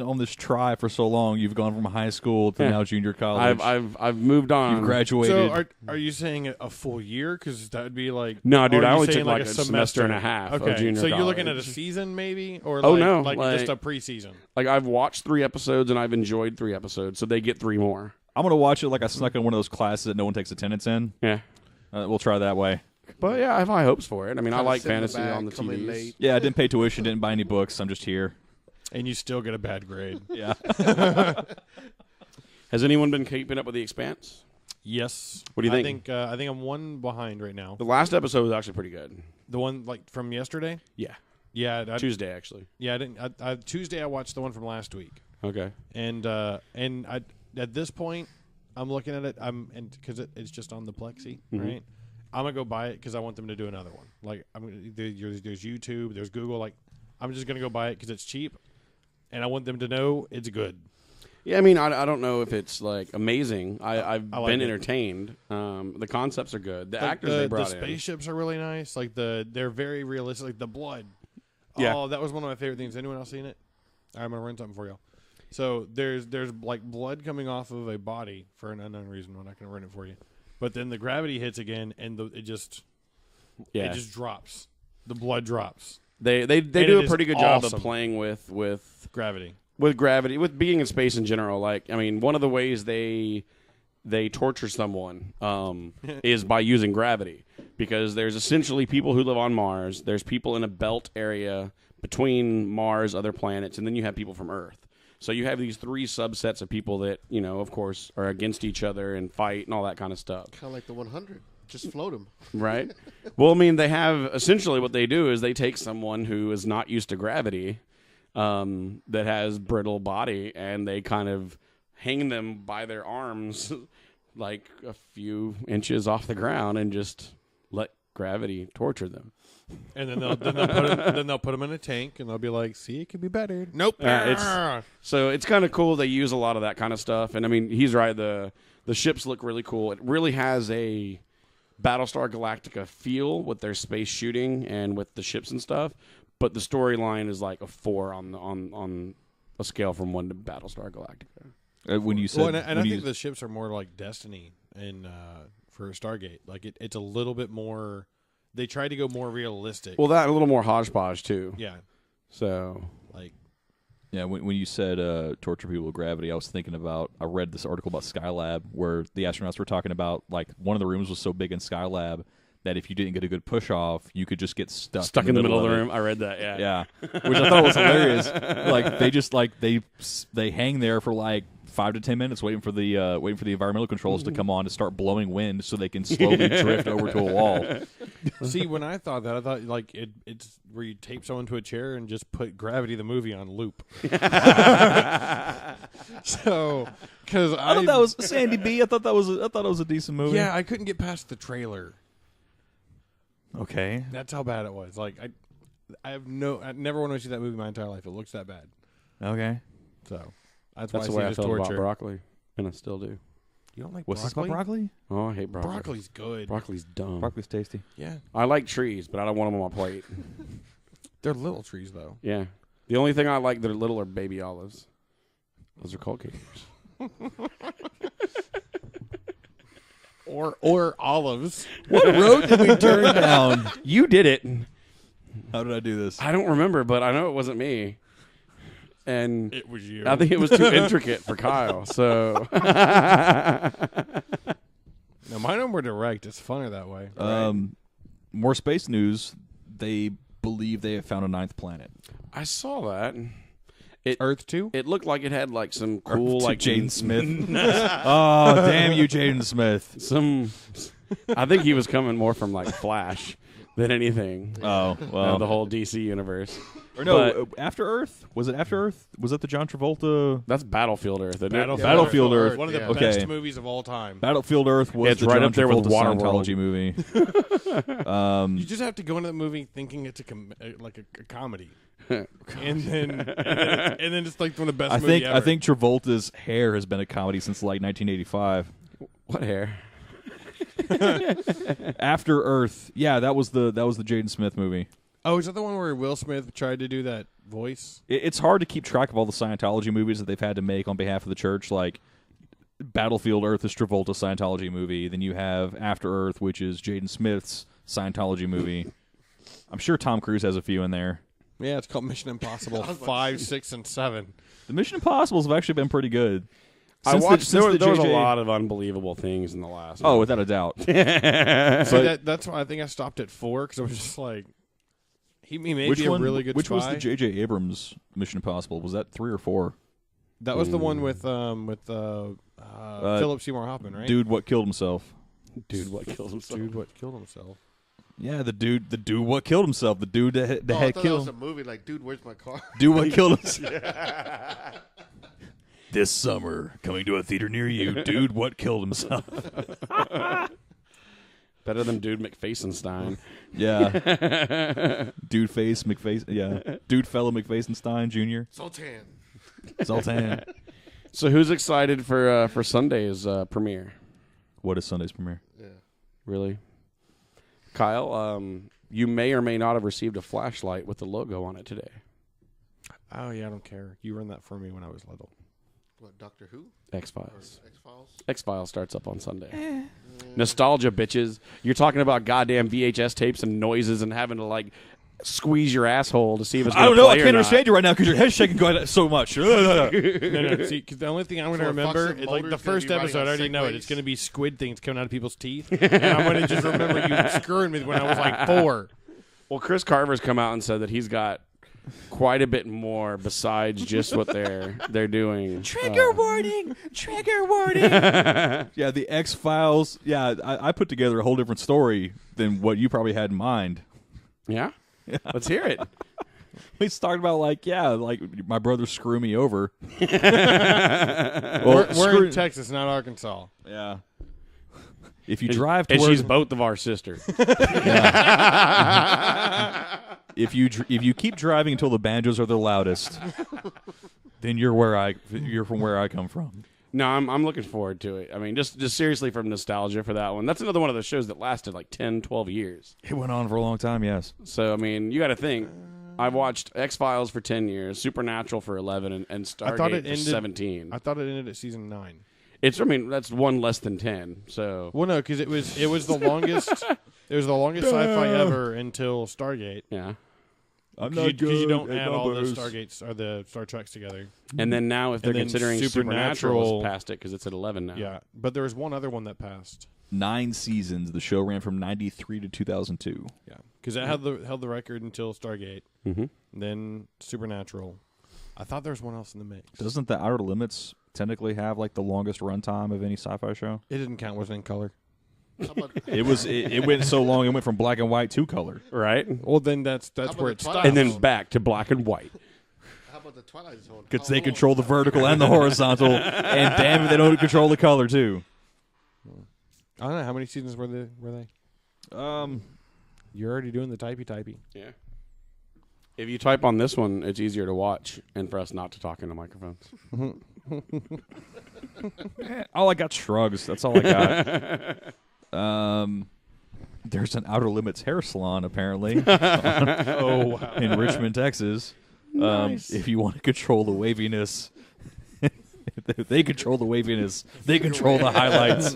[SPEAKER 4] on this try for so long. You've gone from high school to now junior college.
[SPEAKER 2] I've moved on.
[SPEAKER 4] You've graduated.
[SPEAKER 3] So are you saying a full year? Because that would be like
[SPEAKER 2] no, dude. I only
[SPEAKER 3] took
[SPEAKER 2] took like a semester and a half.
[SPEAKER 3] Okay,
[SPEAKER 2] of junior
[SPEAKER 3] so you're
[SPEAKER 2] college.
[SPEAKER 3] looking at a season maybe, or
[SPEAKER 2] like
[SPEAKER 3] just a preseason.
[SPEAKER 2] Like I've watched 3 episodes and I've enjoyed 3 episodes, so they get 3 more.
[SPEAKER 4] I'm gonna watch it like I snuck in one of those classes that no one takes attendance in.
[SPEAKER 2] Yeah,
[SPEAKER 4] we'll try that way.
[SPEAKER 2] But yeah, I have high hopes for it. I mean, I like
[SPEAKER 5] sit in the
[SPEAKER 2] fantasy
[SPEAKER 5] back,
[SPEAKER 2] on the
[SPEAKER 5] come in
[SPEAKER 2] TV.
[SPEAKER 5] late.
[SPEAKER 4] Yeah, I didn't pay tuition, didn't buy any books. I'm just here.
[SPEAKER 3] And you still get a bad grade.
[SPEAKER 4] Yeah.
[SPEAKER 2] Has anyone been keeping up with The Expanse?
[SPEAKER 3] Yes.
[SPEAKER 2] What do you think?
[SPEAKER 3] I think I'm one behind right now.
[SPEAKER 2] The last episode was actually pretty good.
[SPEAKER 3] The one like from yesterday.
[SPEAKER 2] Yeah.
[SPEAKER 3] Yeah.
[SPEAKER 2] Tuesday actually.
[SPEAKER 3] Yeah. I didn't. Tuesday I watched the one from last week.
[SPEAKER 2] Okay.
[SPEAKER 3] And I at this point I'm looking at it. Because it's just on the Plexi, right? I'm gonna go buy it because I want them to do another one. Like there's YouTube, there's Google. Like I'm just gonna go buy it because it's cheap. And I want them to know it's good.
[SPEAKER 2] Yeah, I mean, I don't know if it's like amazing. I've
[SPEAKER 3] like
[SPEAKER 2] been
[SPEAKER 3] it.
[SPEAKER 2] entertained. The concepts are good. The actors they brought
[SPEAKER 3] the
[SPEAKER 2] in.
[SPEAKER 3] spaceships are really nice. Like they're very realistic. Like the blood.
[SPEAKER 2] Yeah.
[SPEAKER 3] Oh, that was one of my favorite things. Anyone else seen it? All right, I'm gonna run something for y'all. So there's like blood coming off of a body for an unknown reason. I'm not gonna run it for you. But then the gravity hits again, and it just drops. The blood drops.
[SPEAKER 2] They do a pretty good job of playing with
[SPEAKER 3] gravity.
[SPEAKER 2] With gravity, with being in space in general. Like, I mean, one of the ways they torture someone is by using gravity, because there's essentially people who live on Mars. There's people in a belt area between Mars, other planets, and then you have people from Earth. So you have these 3 subsets of people that, you know, of course, are against each other and fight and all that kind of stuff.
[SPEAKER 5] Kind of like the 100. Just float them.
[SPEAKER 2] Right? Well, I mean, they have essentially what they do is they take someone who is not used to gravity, that has brittle body, and they kind of hang them by their arms like a few inches off the ground and just let gravity torture them.
[SPEAKER 3] And then they'll put them in a tank, and they'll be like, "See, it could be better." Nope.
[SPEAKER 2] So it's kind of cool. They use a lot of that kind of stuff, and I mean, he's right. The ships look really cool. It really has a Battlestar Galactica feel with their space shooting and with the ships and stuff, but the storyline is like a 4 on a scale from 1 to Battlestar Galactica.
[SPEAKER 4] When you said,
[SPEAKER 3] I think the ships are more like Destiny and for Stargate. Like it's a little bit more. They try to go more realistic.
[SPEAKER 2] Well, that a little more hodgepodge too.
[SPEAKER 3] Yeah.
[SPEAKER 2] So
[SPEAKER 3] like.
[SPEAKER 4] Yeah, when you said torture people with gravity, I was thinking about, I read this article about Skylab where the astronauts were talking about, like, one of the rooms was so big in Skylab that if you didn't get a good push off, you could just get stuck
[SPEAKER 2] in the middle of the room. I read that, yeah.
[SPEAKER 4] Yeah, which I thought was hilarious. Like, they just, like, they hang there for, like, 5 to 10 minutes waiting for the environmental controls to come on to start blowing wind so they can slowly drift over to a wall.
[SPEAKER 3] See, when I thought that, I thought like it's where you tape someone to a chair and just put Gravity the movie on loop. So, because
[SPEAKER 4] I thought that was Sandy B. I thought that was a decent movie.
[SPEAKER 3] Yeah, I couldn't get past the trailer.
[SPEAKER 4] Okay,
[SPEAKER 3] that's how bad it was. Like I never want to see that movie in my entire life. It looks that bad.
[SPEAKER 4] Okay,
[SPEAKER 3] so. That's
[SPEAKER 2] the way I felt about broccoli, and I still do.
[SPEAKER 3] You don't like
[SPEAKER 4] What's
[SPEAKER 3] broccoli?
[SPEAKER 4] About broccoli?
[SPEAKER 2] Oh, I hate broccoli.
[SPEAKER 3] Broccoli's good.
[SPEAKER 2] Broccoli's dumb.
[SPEAKER 4] Broccoli's tasty.
[SPEAKER 3] Yeah.
[SPEAKER 2] I like trees, but I don't want them on my plate.
[SPEAKER 3] They're little trees, though.
[SPEAKER 2] Yeah. The only thing I like that are little are baby olives. Those are cultivators.
[SPEAKER 3] or olives.
[SPEAKER 4] What road did we turn down?
[SPEAKER 2] You did it.
[SPEAKER 4] How did I do this?
[SPEAKER 2] I don't remember, but I know it wasn't me. And
[SPEAKER 3] it was you.
[SPEAKER 2] I think it was too intricate for Kyle. So
[SPEAKER 3] no, mine are more direct. It's funner that way.
[SPEAKER 4] Right? More space news. They believe they have found a 9th planet.
[SPEAKER 2] I saw that.
[SPEAKER 3] Earth 2?
[SPEAKER 2] It looked like it had like some cool
[SPEAKER 4] Earth
[SPEAKER 2] like
[SPEAKER 4] Jaden Smith. Oh, damn you, Jaden Smith.
[SPEAKER 2] I think he was coming more from like Flash than anything.
[SPEAKER 4] Oh, well.
[SPEAKER 2] The whole DC universe.
[SPEAKER 4] Or no, After Earth? Was it After Earth? Was that the John Travolta?
[SPEAKER 2] That's Battlefield Earth, isn't it?
[SPEAKER 4] Battlefield Earth.
[SPEAKER 3] One of the best movies of all time.
[SPEAKER 4] Battlefield Earth was the
[SPEAKER 2] right
[SPEAKER 4] John
[SPEAKER 2] up there with
[SPEAKER 4] Travolta
[SPEAKER 2] Waterworld
[SPEAKER 4] Scientology movie.
[SPEAKER 3] You just have to go into that movie thinking it's like a comedy. and then it's like one of the best movies ever.
[SPEAKER 4] I think Travolta's hair has been a comedy since like 1985.
[SPEAKER 2] What hair?
[SPEAKER 4] After Earth. Yeah, that was the Jaden Smith movie.
[SPEAKER 3] Oh, is that the one where Will Smith tried to do that voice?
[SPEAKER 4] It's hard to keep track of all the Scientology movies that they've had to make on behalf of the church. Like Battlefield Earth is Travolta's Scientology movie. Then you have After Earth, which is Jaden Smith's Scientology movie. I'm sure Tom Cruise has a few in there.
[SPEAKER 3] Yeah, it's called Mission Impossible 5, 6, and 7.
[SPEAKER 4] The Mission Impossibles have actually been pretty good.
[SPEAKER 2] I watched. There was a lot of unbelievable things in the last.
[SPEAKER 4] Oh, without a doubt.
[SPEAKER 3] That's why I think I stopped at 4 because I was just like, he may be a really good
[SPEAKER 4] Which
[SPEAKER 3] spy.
[SPEAKER 4] was the J.J. Abrams Mission Impossible? Was that 3 or 4?
[SPEAKER 3] That was the one with Philip Seymour Hoffman, right?
[SPEAKER 4] Dude, what killed himself?
[SPEAKER 2] Dude, what killed himself?
[SPEAKER 3] Dude, what killed himself?
[SPEAKER 4] Yeah, the dude what killed himself. The dude that
[SPEAKER 5] I
[SPEAKER 4] had
[SPEAKER 5] thought that
[SPEAKER 4] killed.
[SPEAKER 5] was a movie like, dude, where's my car?
[SPEAKER 4] Dude, what killed himself? This summer, coming to a theater near you. Dude, what killed himself?
[SPEAKER 2] Better than Dude McFacenstein.
[SPEAKER 4] Yeah. Dude face McFace. Yeah. Dude fellow McFacenstein Jr. Sultan.
[SPEAKER 2] So who's excited for Sunday's premiere?
[SPEAKER 4] What is Sunday's premiere?
[SPEAKER 5] Yeah.
[SPEAKER 2] Really? Kyle, you may or may not have received a flashlight with the logo on it today.
[SPEAKER 3] Oh, yeah, I don't care. You run that for me when I was little.
[SPEAKER 5] What, Doctor Who?
[SPEAKER 2] X-Files.
[SPEAKER 5] Or X-Files?
[SPEAKER 2] X-Files starts up on Sunday. Nostalgia, bitches. You're talking about goddamn VHS tapes and noises and having to, like, squeeze your asshole to see if it's going to play
[SPEAKER 4] I can't
[SPEAKER 2] or not.
[SPEAKER 4] understand you right now because your head's shaking going so much.
[SPEAKER 3] No. See, because the only thing I'm going to
[SPEAKER 5] So
[SPEAKER 3] remember
[SPEAKER 5] Fox and
[SPEAKER 3] is like the
[SPEAKER 5] Mulder's
[SPEAKER 3] first
[SPEAKER 5] gonna be
[SPEAKER 3] episode. I
[SPEAKER 5] riding
[SPEAKER 3] already
[SPEAKER 5] on
[SPEAKER 3] know it.
[SPEAKER 5] segways.
[SPEAKER 3] It's going to be squid things coming out of people's teeth, and I'm going to just remember you screwing me when I was like 4.
[SPEAKER 2] Well, Chris Carver's come out and said that he's got quite a bit more besides just what they're doing.
[SPEAKER 4] Trigger warning! Yeah, the X-Files. Yeah, I put together a whole different story than what you probably had in mind.
[SPEAKER 2] Yeah? Let's hear it.
[SPEAKER 4] We started about like my brother screw me over.
[SPEAKER 3] We're in Texas, not Arkansas.
[SPEAKER 4] Yeah. If you drive to
[SPEAKER 2] and
[SPEAKER 4] where
[SPEAKER 2] she's both of our sisters.
[SPEAKER 4] if you keep driving until the banjos are the loudest, then you're from where I come from.
[SPEAKER 2] No, I'm looking forward to it. I mean, just seriously from nostalgia for that one. That's another one of those shows that lasted like 10, 12 years.
[SPEAKER 4] It went on for a long time, yes.
[SPEAKER 2] So, I mean, you got to think. I've watched X-Files for 10 years, Supernatural for 11, and Stargate for 17.
[SPEAKER 3] I thought it ended at season 9.
[SPEAKER 2] That's one less than 10. So,
[SPEAKER 3] Well, no, because it was the longest. It was the longest sci-fi ever until Stargate.
[SPEAKER 2] yeah.
[SPEAKER 3] Because you don't add all the Stargates or the Star Treks together.
[SPEAKER 2] And then now, if they're
[SPEAKER 3] And then
[SPEAKER 2] considering
[SPEAKER 3] Supernatural-
[SPEAKER 2] Supernatural past it because it's at 11 now.
[SPEAKER 3] Yeah, but there was one other one that passed.
[SPEAKER 4] 9 seasons. The show ran from 93 to 2002.
[SPEAKER 3] Yeah, because it held the record until Stargate.
[SPEAKER 2] Mm-hmm.
[SPEAKER 3] Then Supernatural. I thought there was one else in the mix.
[SPEAKER 4] Doesn't the Outer Limits technically have like the longest runtime of any sci-fi show?
[SPEAKER 3] It didn't count. Wasn't in color.
[SPEAKER 4] It went so long. It went from black and white to color.
[SPEAKER 2] Right?
[SPEAKER 3] Well, then that's
[SPEAKER 5] about
[SPEAKER 3] where
[SPEAKER 5] the
[SPEAKER 3] it
[SPEAKER 5] Twilight
[SPEAKER 3] stopped.
[SPEAKER 2] And then back to black and white.
[SPEAKER 5] How about the Twilight Zone?
[SPEAKER 4] Because they control the vertical and the horizontal, and damn it, they don't control the color too.
[SPEAKER 3] I don't know how many seasons were they. You're already doing the typey.
[SPEAKER 2] Yeah. If you type on this one, it's easier to watch and for us not to talk into microphones.
[SPEAKER 4] All I got shrugs. That's all I got. There's an Outer Limits hair salon apparently. In Richmond, Texas.
[SPEAKER 2] Nice.
[SPEAKER 4] If you want to control the waviness, they control the waviness. They control the highlights.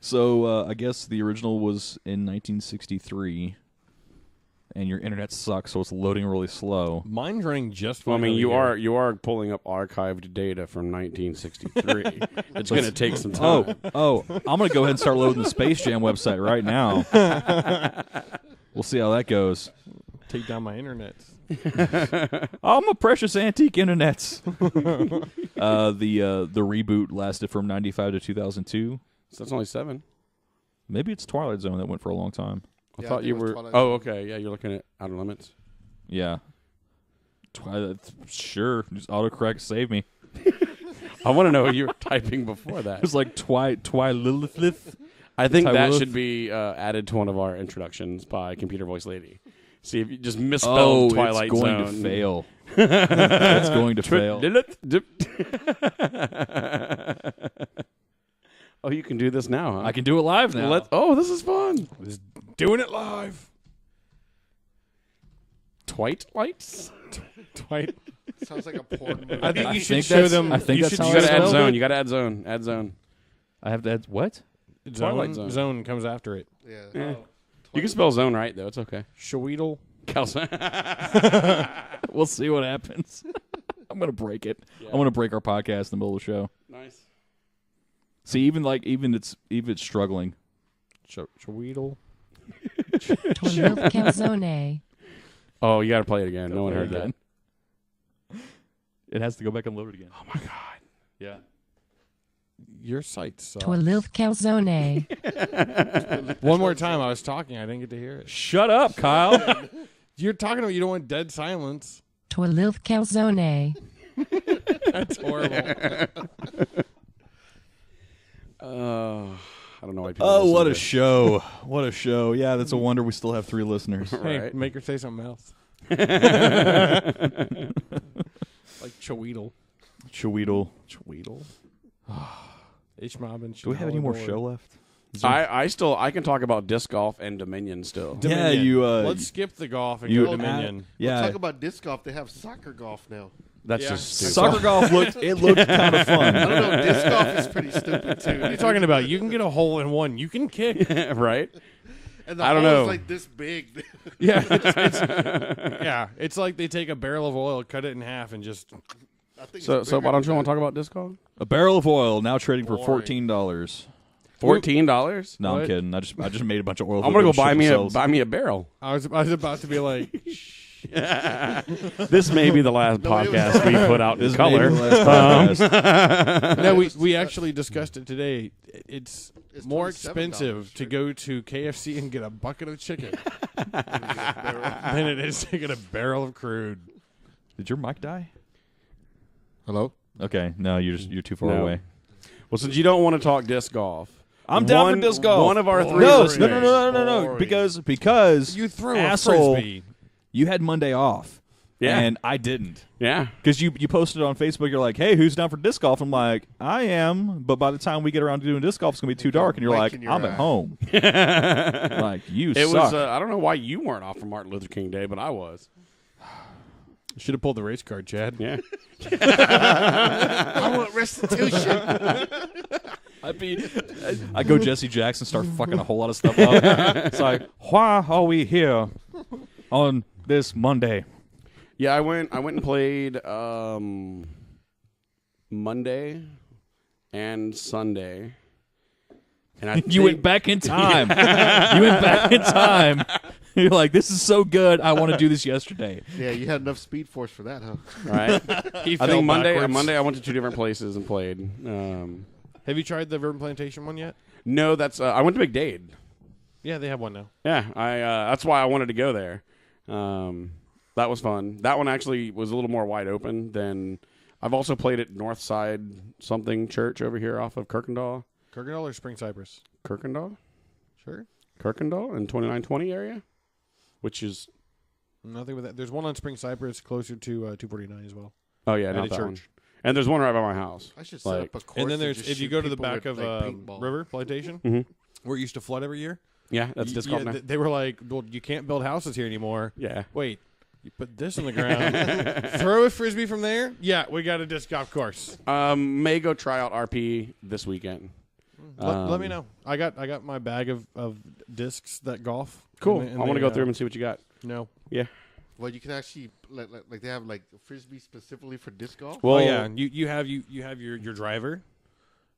[SPEAKER 4] So I guess the original was in 1963, and your internet sucks, so it's loading really slow.
[SPEAKER 3] Mine's running just fine.
[SPEAKER 2] Well, I mean,
[SPEAKER 3] over
[SPEAKER 2] you are pulling up archived data from 1963. It's going to take some time.
[SPEAKER 4] I'm going to go ahead and start loading the Space Jam website right now. We'll see how that goes.
[SPEAKER 3] Take down my internet.
[SPEAKER 4] Oh, my precious antique internets. The reboot lasted from 95 to 2002.
[SPEAKER 2] So that's only 7.
[SPEAKER 4] Maybe it's Twilight Zone that went for a long time.
[SPEAKER 2] I
[SPEAKER 5] Yeah, I
[SPEAKER 2] thought
[SPEAKER 5] think
[SPEAKER 2] you
[SPEAKER 5] it was
[SPEAKER 2] were.
[SPEAKER 5] Twilight
[SPEAKER 2] Oh,
[SPEAKER 5] Zone.
[SPEAKER 2] okay. Yeah, you're looking at Outer Limits.
[SPEAKER 4] Yeah. Twilight, sure. Just autocorrect save me.
[SPEAKER 2] I want to know what you were typing before
[SPEAKER 4] It
[SPEAKER 2] that.
[SPEAKER 4] was like Twililith.
[SPEAKER 2] I think
[SPEAKER 4] Ty
[SPEAKER 2] that
[SPEAKER 4] Willis?
[SPEAKER 2] should be added to one of our introductions by Computer Voice Lady. See if you just misspelled Twilight
[SPEAKER 4] it's going
[SPEAKER 2] Zone.
[SPEAKER 4] to fail. It's going to fail.
[SPEAKER 2] Oh, you can do this now, huh?
[SPEAKER 4] I can do it live now.
[SPEAKER 2] This is fun.
[SPEAKER 3] Doing it live.
[SPEAKER 2] Twite lights?
[SPEAKER 3] Twite.
[SPEAKER 5] Sounds like a porn movie.
[SPEAKER 3] I think you should
[SPEAKER 4] think
[SPEAKER 3] show
[SPEAKER 4] that's-
[SPEAKER 3] them.
[SPEAKER 4] I think
[SPEAKER 3] you
[SPEAKER 4] that's
[SPEAKER 3] should
[SPEAKER 4] how
[SPEAKER 2] You
[SPEAKER 4] I
[SPEAKER 2] gotta add
[SPEAKER 4] spelled
[SPEAKER 2] zone.
[SPEAKER 4] it.
[SPEAKER 2] You gotta add zone. Add zone.
[SPEAKER 4] I have to add what?
[SPEAKER 2] Twilight
[SPEAKER 3] Zone.
[SPEAKER 2] Zone.
[SPEAKER 3] Zone comes after it.
[SPEAKER 5] Yeah.
[SPEAKER 2] Yeah. You can spell zone right though. It's okay.
[SPEAKER 3] Shaweedle.
[SPEAKER 4] We'll see what happens. I'm gonna break it.
[SPEAKER 2] Yeah.
[SPEAKER 4] I'm gonna break our podcast in the middle of the show.
[SPEAKER 2] Nice.
[SPEAKER 4] See, even it's struggling.
[SPEAKER 3] Shaweedle.
[SPEAKER 1] Twililth calzone.
[SPEAKER 2] Oh, you gotta play it again. No one heard that.
[SPEAKER 4] Again. It has to go back and load it again.
[SPEAKER 2] Oh my god.
[SPEAKER 4] Yeah.
[SPEAKER 3] Your site sucks.
[SPEAKER 1] Twililth calzone.
[SPEAKER 3] One more time. I was talking. I didn't get to hear it.
[SPEAKER 4] Shut up, Kyle.
[SPEAKER 3] You're talking about you don't want dead silence.
[SPEAKER 1] Twililth calzone.
[SPEAKER 3] That's horrible.
[SPEAKER 2] I don't know why people.
[SPEAKER 4] Oh,
[SPEAKER 2] listen
[SPEAKER 4] what
[SPEAKER 2] to
[SPEAKER 4] a
[SPEAKER 2] this.
[SPEAKER 4] show. What a show. Yeah, that's a wonder we still have 3 listeners.
[SPEAKER 3] Hey,
[SPEAKER 2] Right.
[SPEAKER 3] make her say something else. Like Chaweedle.
[SPEAKER 4] Shaweedle.
[SPEAKER 3] Chaweedle. H-Mob and
[SPEAKER 4] Do we have any more show left?
[SPEAKER 2] I can talk about disc golf and Dominion still.
[SPEAKER 4] Yeah, you,
[SPEAKER 3] Let's skip the golf and
[SPEAKER 4] you-
[SPEAKER 3] go to Dominion.
[SPEAKER 4] Yeah.
[SPEAKER 5] Talk about disc golf. They have soccer golf now.
[SPEAKER 2] That's
[SPEAKER 3] Yeah.
[SPEAKER 2] just stupid.
[SPEAKER 4] Soccer golf looked kind of fun.
[SPEAKER 5] I don't know. Disc golf is pretty stupid too.
[SPEAKER 3] What are you talking about? You can get a hole in one. You can kick.
[SPEAKER 2] right?
[SPEAKER 5] And the
[SPEAKER 2] I don't
[SPEAKER 5] hole
[SPEAKER 2] know.
[SPEAKER 5] is like this big.
[SPEAKER 3] Yeah, it's like they take a barrel of oil, cut it in half, and just.
[SPEAKER 5] I think
[SPEAKER 2] So
[SPEAKER 5] it's
[SPEAKER 2] why
[SPEAKER 5] bigger
[SPEAKER 2] don't you
[SPEAKER 5] than
[SPEAKER 2] want to
[SPEAKER 5] that.
[SPEAKER 2] talk about disc golf?
[SPEAKER 4] A barrel of oil now trading for
[SPEAKER 3] Boring.
[SPEAKER 4] $14.
[SPEAKER 2] $14?
[SPEAKER 4] No,
[SPEAKER 3] What?
[SPEAKER 4] I'm kidding. I just made a bunch of oil.
[SPEAKER 2] I'm gonna go buy me a barrel.
[SPEAKER 3] I was about to be like,
[SPEAKER 2] This may be the last podcast we put out in color.
[SPEAKER 3] no, we actually discussed it today. It's
[SPEAKER 5] It's
[SPEAKER 3] more
[SPEAKER 5] $27
[SPEAKER 3] expensive to go to KFC and get a bucket of chicken than it is to get a barrel of crude.
[SPEAKER 4] Did your mic die?
[SPEAKER 3] Hello?
[SPEAKER 4] Okay, no, you're too far
[SPEAKER 2] No.
[SPEAKER 4] away.
[SPEAKER 2] Well, since you don't want to talk disc golf,
[SPEAKER 4] I'm down for disc golf.
[SPEAKER 2] One of our 3
[SPEAKER 4] No,
[SPEAKER 2] listeners.
[SPEAKER 4] no.
[SPEAKER 5] Boring.
[SPEAKER 4] Because
[SPEAKER 3] You threw
[SPEAKER 4] asshole,
[SPEAKER 3] a frisbee.
[SPEAKER 4] you had Monday off.
[SPEAKER 2] Yeah.
[SPEAKER 4] And I didn't.
[SPEAKER 2] Yeah.
[SPEAKER 4] Because you posted on Facebook, you're like, hey, who's down for disc golf? I'm like, I am. But by the time we get around to doing disc golf, it's going to be too dark. And you're
[SPEAKER 5] Mic
[SPEAKER 4] like,
[SPEAKER 5] in your
[SPEAKER 4] I'm at
[SPEAKER 5] eye.
[SPEAKER 4] home. Like, you
[SPEAKER 2] It
[SPEAKER 4] suck.
[SPEAKER 2] was. I don't know why you weren't off for Martin Luther King Day, but I was.
[SPEAKER 3] Should have pulled the race card, Chad.
[SPEAKER 2] Yeah.
[SPEAKER 5] I want restitution.
[SPEAKER 4] I go Jesse Jackson, start fucking a whole lot of stuff up. It's like, why are we here on this Monday?
[SPEAKER 2] Yeah, I went and played Monday and Sunday. And I
[SPEAKER 4] You went back in time. You went back in time. You're like, this is so good. I want to do this yesterday.
[SPEAKER 5] Yeah, you had enough speed force for that, huh?
[SPEAKER 2] right.
[SPEAKER 3] He
[SPEAKER 2] I
[SPEAKER 3] fell
[SPEAKER 2] think
[SPEAKER 3] backwards.
[SPEAKER 2] Monday I went to 2 different places and played.
[SPEAKER 3] Have you tried the Verdant Plantation one yet?
[SPEAKER 2] No, that's I went to McDade.
[SPEAKER 3] Yeah, they have one now.
[SPEAKER 2] Yeah, that's why I wanted to go there. That was fun. That one actually was a little more wide open than I've also played at Northside something church over here off of Kirkendall.
[SPEAKER 3] Kirkendall or Spring Cypress?
[SPEAKER 2] Kirkendall?
[SPEAKER 3] Sure.
[SPEAKER 2] Kirkendall in 2920 area, which is
[SPEAKER 3] Nothing with that. There's one on Spring Cypress closer to 249 as well.
[SPEAKER 2] oh yeah,
[SPEAKER 3] At
[SPEAKER 2] not
[SPEAKER 3] a
[SPEAKER 2] that
[SPEAKER 3] church.
[SPEAKER 2] one. And there's one right by my house.
[SPEAKER 5] I should set
[SPEAKER 2] Like-
[SPEAKER 5] up a course.
[SPEAKER 3] And then there's
[SPEAKER 5] just
[SPEAKER 3] if you
[SPEAKER 5] shoot
[SPEAKER 3] go to the
[SPEAKER 5] people
[SPEAKER 3] back
[SPEAKER 5] with,
[SPEAKER 3] of
[SPEAKER 5] like, paintball.
[SPEAKER 3] River Plantation,
[SPEAKER 2] Mhm.
[SPEAKER 3] where it used to flood every year.
[SPEAKER 2] Yeah, that's disc golf now.
[SPEAKER 3] They were like, well, you can't build houses here anymore.
[SPEAKER 2] Yeah.
[SPEAKER 3] Wait, you put this on the ground, throw a frisbee from there. Yeah, we got a disc golf course.
[SPEAKER 2] May go try out RP this weekend.
[SPEAKER 3] Let me know. I got my bag of discs that golf.
[SPEAKER 2] Cool.
[SPEAKER 3] And
[SPEAKER 2] I want to go through them and see what you got.
[SPEAKER 3] No.
[SPEAKER 2] Yeah.
[SPEAKER 5] Well, you can actually like they have like a frisbee specifically for disc golf.
[SPEAKER 2] Well,
[SPEAKER 3] Oh yeah, you have your driver,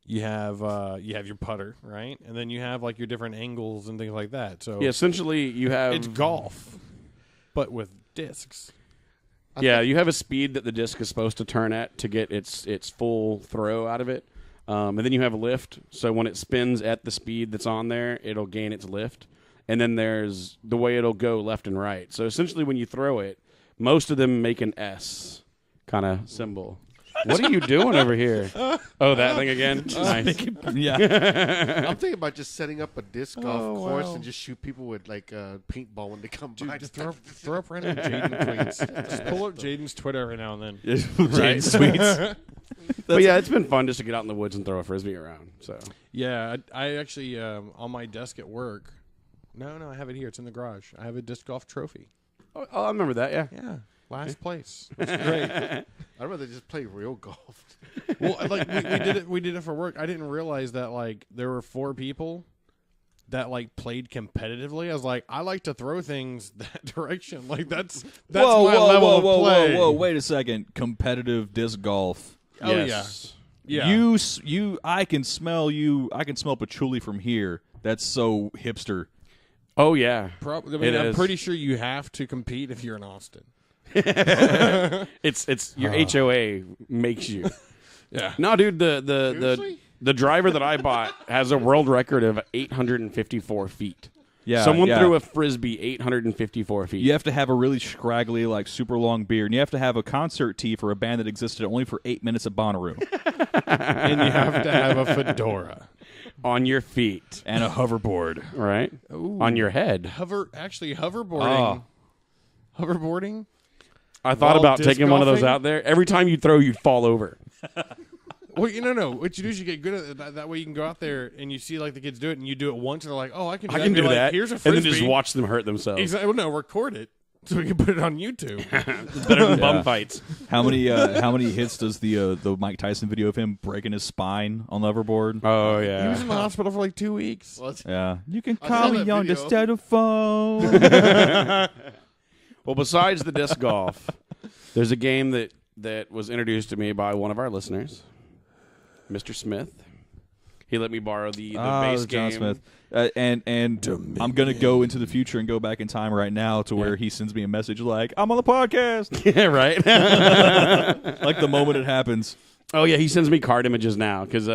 [SPEAKER 3] you have your putter, right, and then you have like your different angles and things like that. So
[SPEAKER 2] yeah. Essentially, you have
[SPEAKER 3] it's golf, but with discs.
[SPEAKER 2] Yeah, you have a speed that the disc is supposed to turn at to get its full throw out of it. And then you have a lift. So when it spins at the speed that's on there, it'll gain its lift. And then there's the way it'll go left and right. So essentially when you throw it, most of them make an S kind of symbol. What are you doing over here? Oh, that thing again? Nice.
[SPEAKER 4] Yeah.
[SPEAKER 5] I'm thinking about just setting up a disc golf course and just shoot people with like paintball when they come by.
[SPEAKER 3] Just throw up random Jaden tweets. Just pull up Jaden's Twitter every now and then.
[SPEAKER 4] Jaden's tweets.
[SPEAKER 2] But yeah, it's been fun just to get out in the woods and throw a frisbee around. So
[SPEAKER 3] Yeah, I actually on my desk at work. No, I have it here. It's in the garage. I have a disc golf trophy.
[SPEAKER 2] oh, I remember that. Yeah.
[SPEAKER 3] Yeah, last place. That's great.
[SPEAKER 5] I'd rather just play real golf.
[SPEAKER 3] Well, like we did it for work. I didn't realize that like there were 4 people that like played competitively. I was like, I like to throw things that direction. Like that's my level of play.
[SPEAKER 4] Whoa! Wait a second. Competitive disc golf.
[SPEAKER 3] Oh
[SPEAKER 2] Yes.
[SPEAKER 3] yeah.
[SPEAKER 4] You. I can smell you. I can smell patchouli from here. That's so hipster.
[SPEAKER 2] Oh yeah.
[SPEAKER 3] Probably. I'm pretty sure you have to compete if you're in Austin.
[SPEAKER 2] It's your HOA makes you.
[SPEAKER 3] Yeah.
[SPEAKER 2] No, dude. The driver that I bought has a world record of 854 feet.
[SPEAKER 4] Yeah.
[SPEAKER 2] Someone threw a frisbee 854 feet.
[SPEAKER 4] You have to have a really scraggly, like super long beard, and you have to have a concert tee for a band that existed only for 8 minutes at Bonnaroo,
[SPEAKER 3] And you have to have a fedora
[SPEAKER 2] on your feet
[SPEAKER 4] and a hoverboard.
[SPEAKER 2] right?
[SPEAKER 3] Ooh.
[SPEAKER 2] On your head.
[SPEAKER 3] Hoverboarding. Hoverboarding.
[SPEAKER 2] I thought
[SPEAKER 3] While
[SPEAKER 2] about
[SPEAKER 3] disc
[SPEAKER 2] taking one of those
[SPEAKER 3] golfing?
[SPEAKER 2] out there. Every time you throw, you'd fall over.
[SPEAKER 3] Well, no. What you do is you get good at it. That way you can go out there and you see like the kids do it, and you do it once, and they're like, "Oh, I can do
[SPEAKER 2] I
[SPEAKER 3] that."
[SPEAKER 2] can
[SPEAKER 3] And you're
[SPEAKER 2] do
[SPEAKER 3] like,
[SPEAKER 2] that.
[SPEAKER 3] Here's a
[SPEAKER 2] and
[SPEAKER 3] frisbee.
[SPEAKER 2] then just watch them hurt themselves.
[SPEAKER 3] Exactly. Well, no, record it so we can put it on YouTube.
[SPEAKER 2] Better than bum fights.
[SPEAKER 4] How many hits does the Mike Tyson video of him breaking his spine on the hoverboard?
[SPEAKER 2] Oh,
[SPEAKER 3] He
[SPEAKER 2] yeah.
[SPEAKER 3] was in the hospital for like 2 weeks.
[SPEAKER 5] Well,
[SPEAKER 4] Yeah, you can
[SPEAKER 5] I
[SPEAKER 4] call
[SPEAKER 5] saw
[SPEAKER 4] me
[SPEAKER 5] that
[SPEAKER 4] on the
[SPEAKER 5] video.
[SPEAKER 4] telephone.
[SPEAKER 2] Well, besides the disc golf, there's a game that was introduced to me by one of our listeners, Mr. Smith. He let me borrow the base
[SPEAKER 4] John
[SPEAKER 2] game.
[SPEAKER 4] Smith. And I'm gonna go into the future and go back in time right now to where he sends me a message like, "I'm on the podcast,"
[SPEAKER 2] Yeah, right?
[SPEAKER 4] like the moment it happens.
[SPEAKER 2] Oh, yeah, he sends me card images now because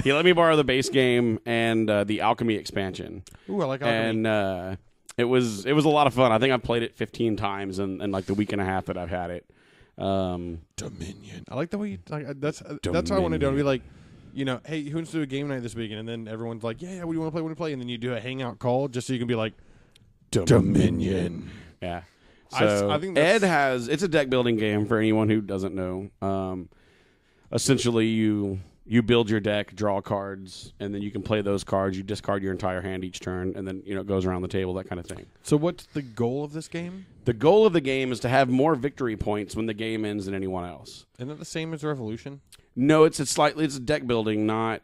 [SPEAKER 2] he let me borrow the base game and the Alchemy expansion.
[SPEAKER 3] Ooh, I like alchemy.
[SPEAKER 2] And it was a lot of fun. I think I've played it 15 times in like the week and a half that I've had it.
[SPEAKER 3] Dominion. I like the way you, like, that's what I want to do. I'll be like, hey, who wants to do a game night this weekend? And then everyone's like, yeah, what do you want to play? What do you play? And then you do a hangout call just so you can be like, Dominion.
[SPEAKER 2] Yeah.
[SPEAKER 3] I
[SPEAKER 2] So
[SPEAKER 3] think that's-
[SPEAKER 2] it's a deck building game for anyone who doesn't know. Essentially, you build your deck, draw cards, and then you can play those cards. You discard your entire hand each turn, and then it goes around the table, that kind of thing.
[SPEAKER 3] So what's the goal of this game?
[SPEAKER 2] The goal of the game is to have more victory points when the game ends than anyone else.
[SPEAKER 3] Isn't that the same as Revolution?
[SPEAKER 2] No, it's deck building, not.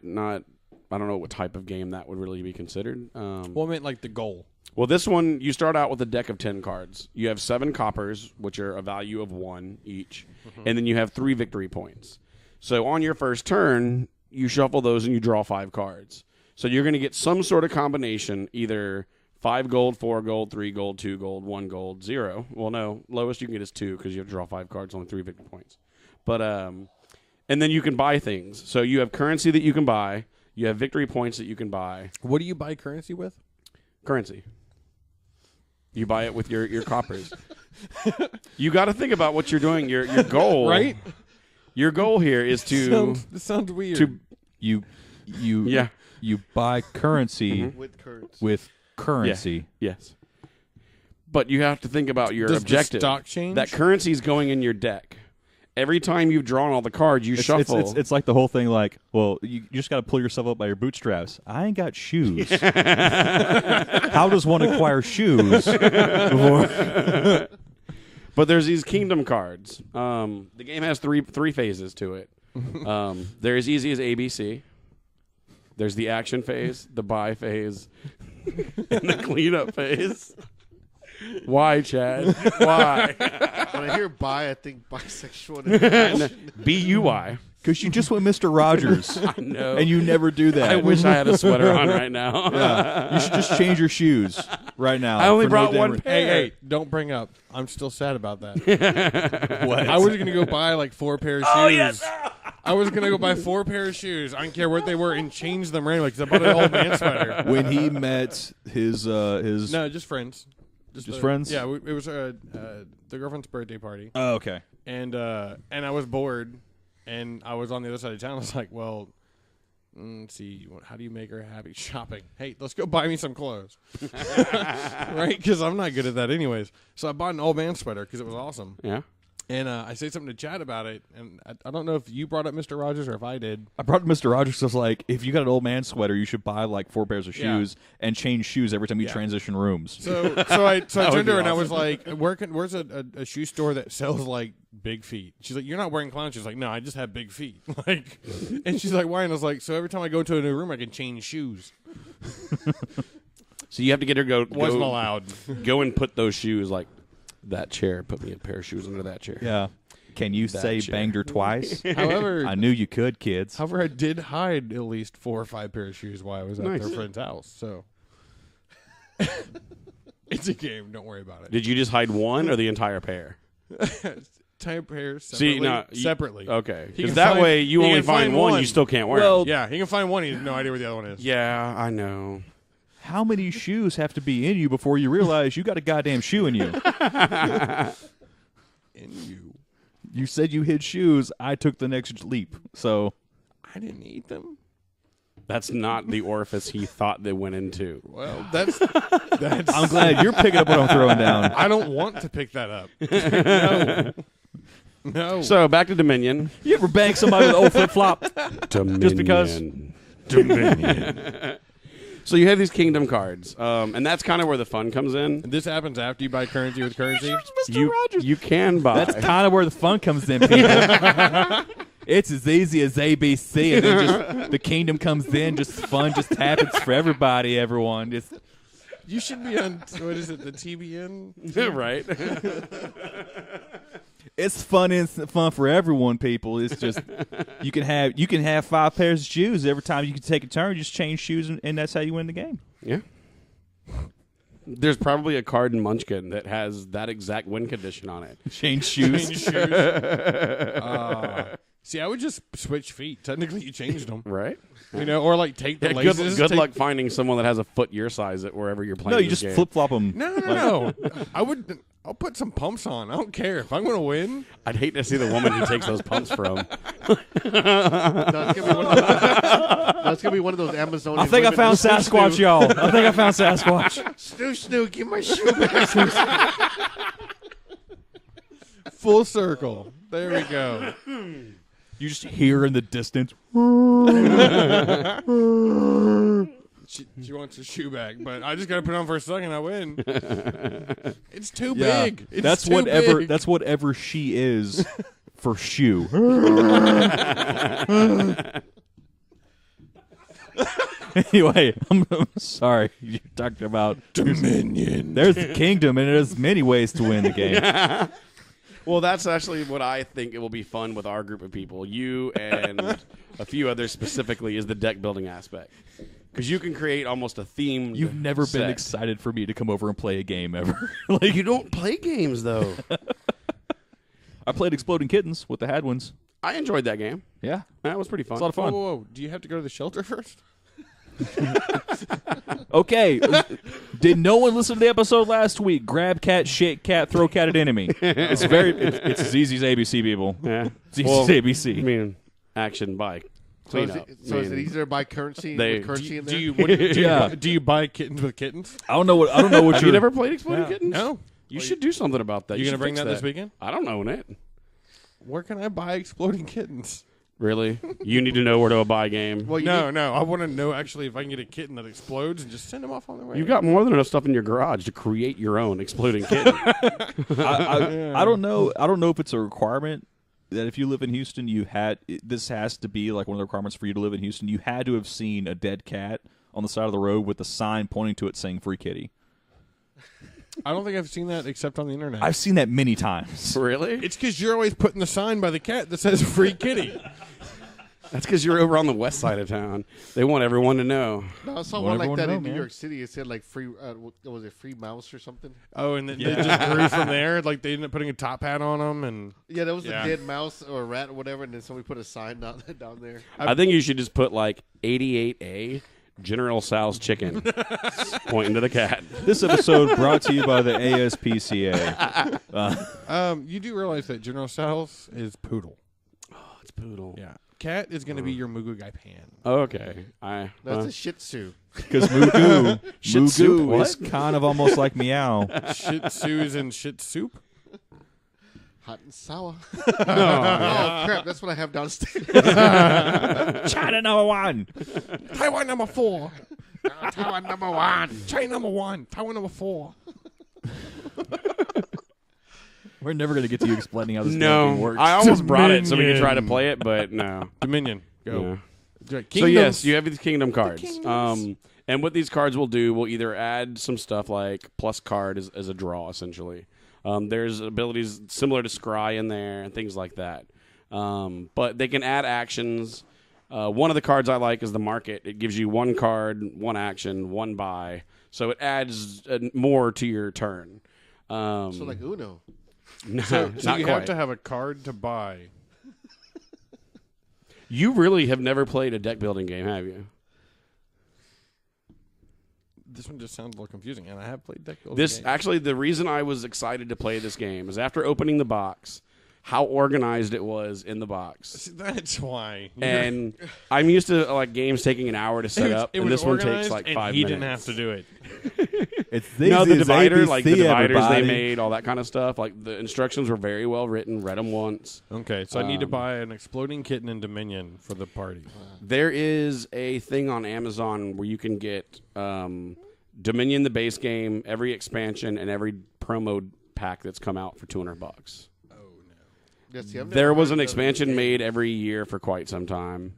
[SPEAKER 2] I don't know what type of game that would really be considered.
[SPEAKER 3] Well, I meant like the goal.
[SPEAKER 2] Well, this one, you start out with a deck of 10 cards. You have 7 coppers, which are a value of 1 each, and then you have 3 victory points. So on your first turn, you shuffle those and you draw 5 cards. So you're going to get some sort of combination, either 5 gold, 4 gold, 3 gold, 2 gold, 1 gold, 0. Well, no, lowest you can get is 2 because you have to draw 5 cards, only 3 victory points. But and then you can buy things. So you have currency that you can buy. You have victory points that you can buy.
[SPEAKER 3] What do you buy currency with?
[SPEAKER 2] Currency. You buy it with your coppers. You got to think about what you're doing. Your goal,
[SPEAKER 3] Right?
[SPEAKER 2] Your goal here is to
[SPEAKER 3] This sounds weird.
[SPEAKER 4] You buy currency
[SPEAKER 5] with currency.
[SPEAKER 4] with currency.
[SPEAKER 2] yes. But you have to think about your
[SPEAKER 3] Does
[SPEAKER 2] objective.
[SPEAKER 3] the stock change?
[SPEAKER 2] That currency is going in your deck. Every time you've drawn all the cards, you shuffle.
[SPEAKER 4] It's like the whole thing. Like, well, you just got to pull yourself up by your bootstraps. I ain't got shoes. How does one acquire shoes?
[SPEAKER 2] But there's these kingdom cards. The game has three phases to it. They're as easy as ABC. There's the action phase, the buy phase, and the cleanup phase. Why, Chad? Why?
[SPEAKER 5] When I hear bi, I think bisexual. And
[SPEAKER 2] B-U-Y.
[SPEAKER 4] Because you just went Mr. Rogers,
[SPEAKER 2] No.
[SPEAKER 4] and you never do that.
[SPEAKER 2] I wish I had a sweater on right now.
[SPEAKER 4] Yeah. You should just change your shoes right now.
[SPEAKER 2] I only
[SPEAKER 4] for
[SPEAKER 2] brought
[SPEAKER 4] no
[SPEAKER 2] one
[SPEAKER 4] damn-
[SPEAKER 2] pair.
[SPEAKER 3] Hey, don't bring up. I'm still sad about that.
[SPEAKER 4] What?
[SPEAKER 3] I was going to go buy like 4 pairs of shoes. I was going to go buy 4 pairs of shoes. I don't care what they were and change them randomly because I bought an old man sweater.
[SPEAKER 4] When he met his
[SPEAKER 3] No, just friends.
[SPEAKER 4] Just friends?
[SPEAKER 3] Yeah, it was the girlfriend's birthday party.
[SPEAKER 4] Oh, okay.
[SPEAKER 3] And I was bored, And I was on the other side of town. I was like, well, let's see, how do you make her happy? Shopping. Hey, let's go buy me some clothes. Right? Because I'm not good at that anyways. So I bought an old man sweater because it was awesome.
[SPEAKER 2] Yeah.
[SPEAKER 3] And I said something to Chad about it, and I don't know if you brought up Mr. Rogers or if I did.
[SPEAKER 4] I brought Mr. Rogers. I was like, if you got an old man sweater, you should buy like 4 pairs of shoes and change shoes every time you transition rooms.
[SPEAKER 3] So I turned to her and I was like, where's a shoe store that sells like big feet? She's like, you're not wearing clowns. She's like, no, I just have big feet. Like, and she's like, why? And I was like, so every time I go into a new room, I can change shoes.
[SPEAKER 2] So you have to get her
[SPEAKER 3] Wasn't allowed.
[SPEAKER 2] Go and put those shoes like that chair. Put me a pair of shoes under that chair.
[SPEAKER 4] Yeah. Can you say
[SPEAKER 2] chair.
[SPEAKER 4] banged her twice?
[SPEAKER 3] However,
[SPEAKER 4] I knew you could, kids.
[SPEAKER 3] However, I did hide at least 4 or 5 pairs of shoes while I was at
[SPEAKER 2] Nice.
[SPEAKER 3] their friend's house. So it's a game. Don't worry about it.
[SPEAKER 2] Did you just hide one or the entire pair?
[SPEAKER 3] Type pairs separately. Separately.
[SPEAKER 2] Okay.
[SPEAKER 3] He
[SPEAKER 2] Because
[SPEAKER 3] can
[SPEAKER 2] that
[SPEAKER 3] find-
[SPEAKER 2] way you
[SPEAKER 3] he
[SPEAKER 2] only
[SPEAKER 3] can find
[SPEAKER 2] find one,
[SPEAKER 3] one.
[SPEAKER 2] you still can't wear
[SPEAKER 4] Well,
[SPEAKER 2] it.
[SPEAKER 3] Yeah, he can find one. He has no idea where the other one is.
[SPEAKER 2] Yeah, I know.
[SPEAKER 4] How many shoes have to be in you before you realize you got a goddamn shoe in you?
[SPEAKER 3] In you.
[SPEAKER 4] You said you hid shoes. I took the next leap. So
[SPEAKER 3] I didn't eat them.
[SPEAKER 2] That's not the orifice he thought they went into.
[SPEAKER 3] Well, that's.
[SPEAKER 4] I'm glad you're picking up what I'm throwing down.
[SPEAKER 3] I don't want to pick that up. No.
[SPEAKER 2] So back to Dominion.
[SPEAKER 4] You ever bang somebody with an old flip flop?
[SPEAKER 2] Dominion.
[SPEAKER 4] Just because?
[SPEAKER 2] Dominion. So you have these kingdom cards, and that's kind of where the fun comes in.
[SPEAKER 3] This happens after you buy currency with currency.
[SPEAKER 2] You can buy.
[SPEAKER 4] That's kind of where the fun comes in, people. It's as easy as ABC, and then just the kingdom comes in. Just fun, just happens for everybody. Everyone, just
[SPEAKER 3] You should be on. What is it? The TBN.
[SPEAKER 2] right.
[SPEAKER 4] it's fun and fun for everyone. People, it's just you can have 5 pairs of shoes every time you can take a turn. Just change shoes, and that's how you win the game.
[SPEAKER 2] Yeah. There's probably a card in Munchkin that has that exact win condition on it.
[SPEAKER 4] Change shoes.
[SPEAKER 3] Change shoes. See, I would just switch feet. Technically, you changed them,
[SPEAKER 2] Right?
[SPEAKER 3] you know, or like take the
[SPEAKER 2] Yeah,
[SPEAKER 3] laces.
[SPEAKER 2] good
[SPEAKER 3] take-
[SPEAKER 2] luck finding someone that has a foot your size at wherever you're playing.
[SPEAKER 4] No, you
[SPEAKER 2] this
[SPEAKER 4] just
[SPEAKER 2] game.
[SPEAKER 4] flip flop them.
[SPEAKER 3] No. I'll put some pumps on. I don't care if I'm going to win.
[SPEAKER 2] I'd hate to see the woman he takes those pumps from.
[SPEAKER 5] No, it's gonna be one of those Amazonian.
[SPEAKER 4] I think I found Sasquatch, y'all. I think I found Sasquatch.
[SPEAKER 5] Snoo, give my shoe back.
[SPEAKER 3] Full circle. There we go.
[SPEAKER 4] You just hear in the distance.
[SPEAKER 3] She wants her shoe back, but I just got to put it on for a second. I win. It's too
[SPEAKER 4] Yeah,
[SPEAKER 3] big. It's
[SPEAKER 4] that's
[SPEAKER 3] too
[SPEAKER 4] whatever.
[SPEAKER 3] big.
[SPEAKER 4] That's whatever she is for shoe. Anyway, I'm sorry. You talked about
[SPEAKER 3] Dominion.
[SPEAKER 4] There's the kingdom, and there's many ways to win the game.
[SPEAKER 2] Well, that's actually what I think it will be fun with our group of people. You and a few others specifically is the deck building aspect. Because you can create almost a theme.
[SPEAKER 4] You've never been excited for me to come over and play a game ever.
[SPEAKER 2] Like you don't play games though.
[SPEAKER 4] I played Exploding Kittens with the Hadwins.
[SPEAKER 2] I enjoyed that game.
[SPEAKER 4] Yeah,
[SPEAKER 2] That was pretty fun.
[SPEAKER 4] it's a lot of fun.
[SPEAKER 3] Whoa. Do you have to go to the shelter first?
[SPEAKER 4] Okay, did no one listen to the episode last week? Grab cat, shake cat, throw cat at enemy. It's it's as easy as ABC, people.
[SPEAKER 2] Yeah.
[SPEAKER 4] It's easy as ABC.
[SPEAKER 2] I mean, action bike.
[SPEAKER 5] So is it easier to buy currency with currency in there?
[SPEAKER 3] Do you buy kittens with kittens?
[SPEAKER 4] I don't know what
[SPEAKER 2] Have you
[SPEAKER 4] you're.
[SPEAKER 2] never played Exploding Kittens?
[SPEAKER 3] No.
[SPEAKER 2] You should do something about that.
[SPEAKER 3] You
[SPEAKER 2] should
[SPEAKER 3] gonna bring
[SPEAKER 2] fix
[SPEAKER 3] that this weekend?
[SPEAKER 2] I don't own it.
[SPEAKER 3] Where can I buy exploding kittens?
[SPEAKER 2] Really? You need to know where to buy a game.
[SPEAKER 5] Well,
[SPEAKER 3] No. I want to know actually if I can get a kitten that explodes and just send them off on their way.
[SPEAKER 2] You've got more than enough stuff in your garage to create your own exploding kitten.
[SPEAKER 4] I don't know. I don't know if it's a requirement that if you live in Houston, this has to be like one of the requirements for you to live in Houston. You had to have seen a dead cat on the side of the road with a sign pointing to it saying "Free Kitty."
[SPEAKER 3] I don't think I've seen that except on the internet.
[SPEAKER 4] I've seen that many times.
[SPEAKER 2] Really?
[SPEAKER 3] It's because you're always putting the sign by the cat that says "Free Kitty."
[SPEAKER 2] That's because you're over on the west side of town. They want everyone to know.
[SPEAKER 5] No, I saw
[SPEAKER 4] Well,
[SPEAKER 5] one like
[SPEAKER 4] everyone
[SPEAKER 5] that
[SPEAKER 4] know,
[SPEAKER 5] in New
[SPEAKER 4] man.
[SPEAKER 5] York City. It said like free. Was it free mouse or something?
[SPEAKER 3] Oh, and they just grew from there. Like they ended up putting a top hat on them, and
[SPEAKER 5] Yeah, there was
[SPEAKER 3] Yeah.
[SPEAKER 5] a dead mouse or a rat or whatever, and then somebody put a sign down there.
[SPEAKER 2] I think you should just put like 88A General Sal's chicken pointing to the cat.
[SPEAKER 4] This episode brought to you by the ASPCA.
[SPEAKER 3] you do realize that General Sal's is poodle.
[SPEAKER 2] poodle.
[SPEAKER 3] Yeah. Cat is going to be your Mugu Gai Pan.
[SPEAKER 2] Okay.
[SPEAKER 5] That's a Shih Tzu.
[SPEAKER 4] Because Mugu is
[SPEAKER 2] what?
[SPEAKER 4] kind of almost like meow.
[SPEAKER 3] Shih Tzus and shit soup?
[SPEAKER 5] Hot and sour.
[SPEAKER 2] No.
[SPEAKER 5] Oh, crap. That's what I have downstairs.
[SPEAKER 4] China #1.
[SPEAKER 3] Taiwan number 4.
[SPEAKER 5] Taiwan #1.
[SPEAKER 3] China number 1. Taiwan number 4.
[SPEAKER 4] We're never going to get to you explaining how this damn thing works.
[SPEAKER 2] I almost brought it so we could try to play it, but no.
[SPEAKER 3] Dominion. Go.
[SPEAKER 2] Yeah. So yes, you have these kingdom cards. And what these cards will do will either add some stuff like plus card as a draw, essentially. There's abilities similar to Scry in there and things like that. But they can add actions. One of the cards I like is the Market. It gives you one card, one action, one buy. So it adds more to your turn.
[SPEAKER 5] So like Uno.
[SPEAKER 2] No,
[SPEAKER 3] So
[SPEAKER 2] not
[SPEAKER 3] you
[SPEAKER 2] quite.
[SPEAKER 3] have to have a card to buy.
[SPEAKER 2] You really have never played a deck building game, have you?
[SPEAKER 3] This one just sounds a little confusing, and I have played deck building
[SPEAKER 2] This
[SPEAKER 3] games.
[SPEAKER 2] actually, the reason I was excited to play this game is after opening the box, how organized it was in the box.
[SPEAKER 3] See, that's why.
[SPEAKER 2] And I'm used to like games taking an hour to set up, and this one takes like 5 minutes.
[SPEAKER 3] He didn't have to do it.
[SPEAKER 4] It's
[SPEAKER 2] No, the divider,
[SPEAKER 4] ABC,
[SPEAKER 2] like the dividers
[SPEAKER 4] everybody.
[SPEAKER 2] they made, all that kind of stuff. Like the instructions were very well written. Read them once.
[SPEAKER 3] Okay, so I need to buy an exploding kitten and Dominion for the party.
[SPEAKER 2] There is a thing on Amazon where you can get Dominion, the base game, every expansion, and every promo pack that's come out for $200.
[SPEAKER 5] Yeah, see, I've never
[SPEAKER 2] There was
[SPEAKER 5] heard
[SPEAKER 2] an
[SPEAKER 5] of
[SPEAKER 2] expansion
[SPEAKER 5] this game.
[SPEAKER 2] made every year for quite some time,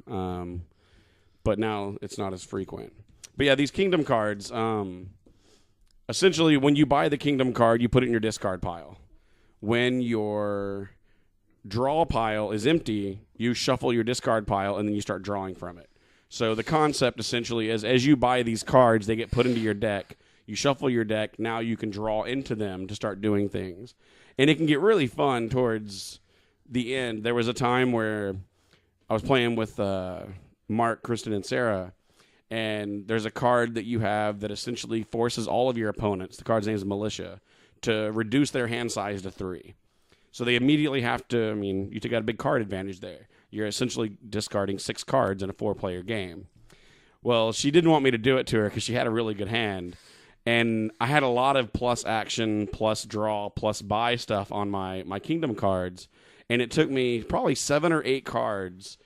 [SPEAKER 2] but now it's not as frequent. But yeah, these Kingdom cards, essentially when you buy the Kingdom card, you put it in your discard pile. When your draw pile is empty, you shuffle your discard pile, and then you start drawing from it. So the concept essentially is as you buy these cards, they get put into your deck. You shuffle your deck. Now you can draw into them to start doing things. And it can get really fun towards the end. There was a time where I was playing with Mark, Kristen, and Sarah, and there's a card that you have that essentially forces all of your opponents, the card's name is Militia, to reduce their hand size to 3. So they immediately have to, you got a big card advantage there. You're essentially discarding 6 cards in a 4-player game. Well, she didn't want me to do it to her because she had a really good hand. And I had a lot of plus action, plus draw, plus buy stuff on my Kingdom cards. And it took me probably 7 or 8 cards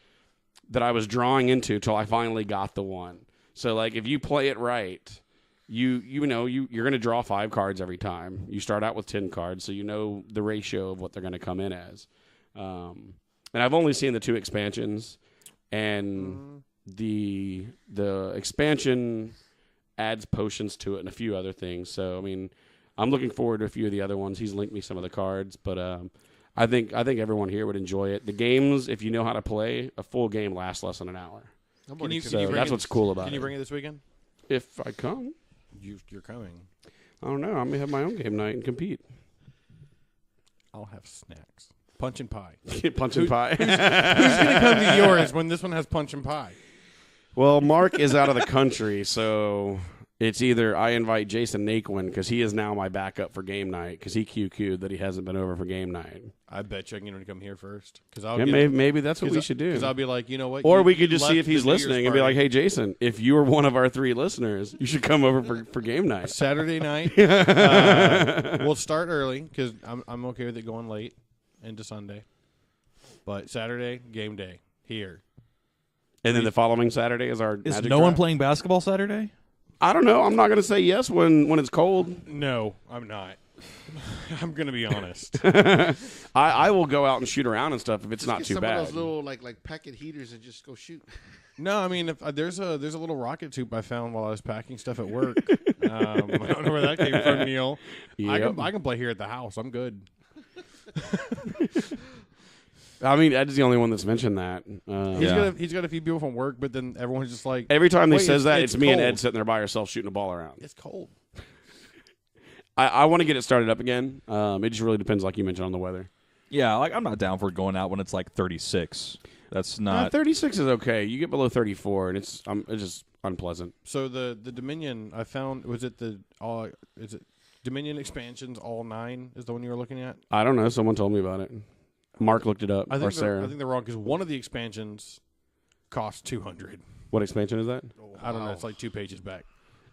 [SPEAKER 2] that I was drawing into till I finally got the one. So, like, if you play it right, you're going to draw 5 cards every time. You start out with 10 cards, so you know the ratio of what they're going to come in as. And I've only seen the 2 expansions, and the expansion adds potions to it and a few other things. So, I'm looking forward to a few of the other ones. He's linked me some of the cards, but I think everyone here would enjoy it. The games, if you know how to play, a full game lasts less than an hour. That's what's cool about it.
[SPEAKER 3] Can you bring it this weekend?
[SPEAKER 2] If I come.
[SPEAKER 3] You're coming.
[SPEAKER 2] I don't know. I may have my own game night and compete.
[SPEAKER 3] I'll have snacks. Punch and pie.
[SPEAKER 2] Punch and pie.
[SPEAKER 3] Who's going to come to yours when this one has punch and pie?
[SPEAKER 2] Well, Mark is out of the country, so it's either I invite Jason Naquin because he is now my backup for game night because he QQ'd that he hasn't been over for game night.
[SPEAKER 3] I bet you I can get him to come here first.
[SPEAKER 2] Maybe that's what we should do.
[SPEAKER 3] Because I'll be like, you know what?
[SPEAKER 2] Or
[SPEAKER 3] you
[SPEAKER 2] we could just see
[SPEAKER 3] left
[SPEAKER 2] if he's
[SPEAKER 3] the New Year's
[SPEAKER 2] listening and be
[SPEAKER 3] party.
[SPEAKER 2] like, hey, Jason, if you're one of our 3 listeners, you should come over for game night.
[SPEAKER 3] Saturday night. We'll start early because I'm okay with it going late into Sunday. But Saturday, game day here.
[SPEAKER 2] And then the following Saturday is our
[SPEAKER 4] Is
[SPEAKER 2] Magic
[SPEAKER 4] no one
[SPEAKER 2] Draft?
[SPEAKER 4] playing basketball Saturday?
[SPEAKER 2] I don't know. I'm not going to say yes when it's cold.
[SPEAKER 3] No, I'm not. I'm going to be honest.
[SPEAKER 2] I will go out and shoot around and stuff if it's
[SPEAKER 5] Just
[SPEAKER 2] not
[SPEAKER 5] get
[SPEAKER 2] too
[SPEAKER 5] some
[SPEAKER 2] bad.
[SPEAKER 5] of those little like packet heaters and just go shoot.
[SPEAKER 3] No, if there's a little rocket tube I found while I was packing stuff at work. I don't know where that came from, Neil.
[SPEAKER 2] Yep.
[SPEAKER 3] I can play here at the house. I'm good.
[SPEAKER 2] Ed's the only one that's mentioned that.
[SPEAKER 3] He's got a few people from work, but then everyone's just like,
[SPEAKER 2] Every time they
[SPEAKER 3] Wait,
[SPEAKER 2] says that,
[SPEAKER 3] it's
[SPEAKER 2] it's me and
[SPEAKER 3] cold.
[SPEAKER 2] Ed sitting there by ourselves shooting a ball around.
[SPEAKER 3] it's cold.
[SPEAKER 2] I want to get it started up again. It just really depends, like you mentioned, on the weather.
[SPEAKER 4] Yeah, I'm not down for going out when it's like 36. That's not.
[SPEAKER 2] 36 is okay. You get below 34, and it's just unpleasant.
[SPEAKER 3] So the Dominion I found is it Dominion expansions all 9 is the one you were looking at?
[SPEAKER 2] I don't know. Someone told me about it. Mark looked it up,
[SPEAKER 3] I
[SPEAKER 2] or
[SPEAKER 3] think
[SPEAKER 2] Sarah.
[SPEAKER 3] they're wrong because one of the expansions costs $200.
[SPEAKER 2] What expansion is that?
[SPEAKER 3] I don't know. It's like 2 pages back.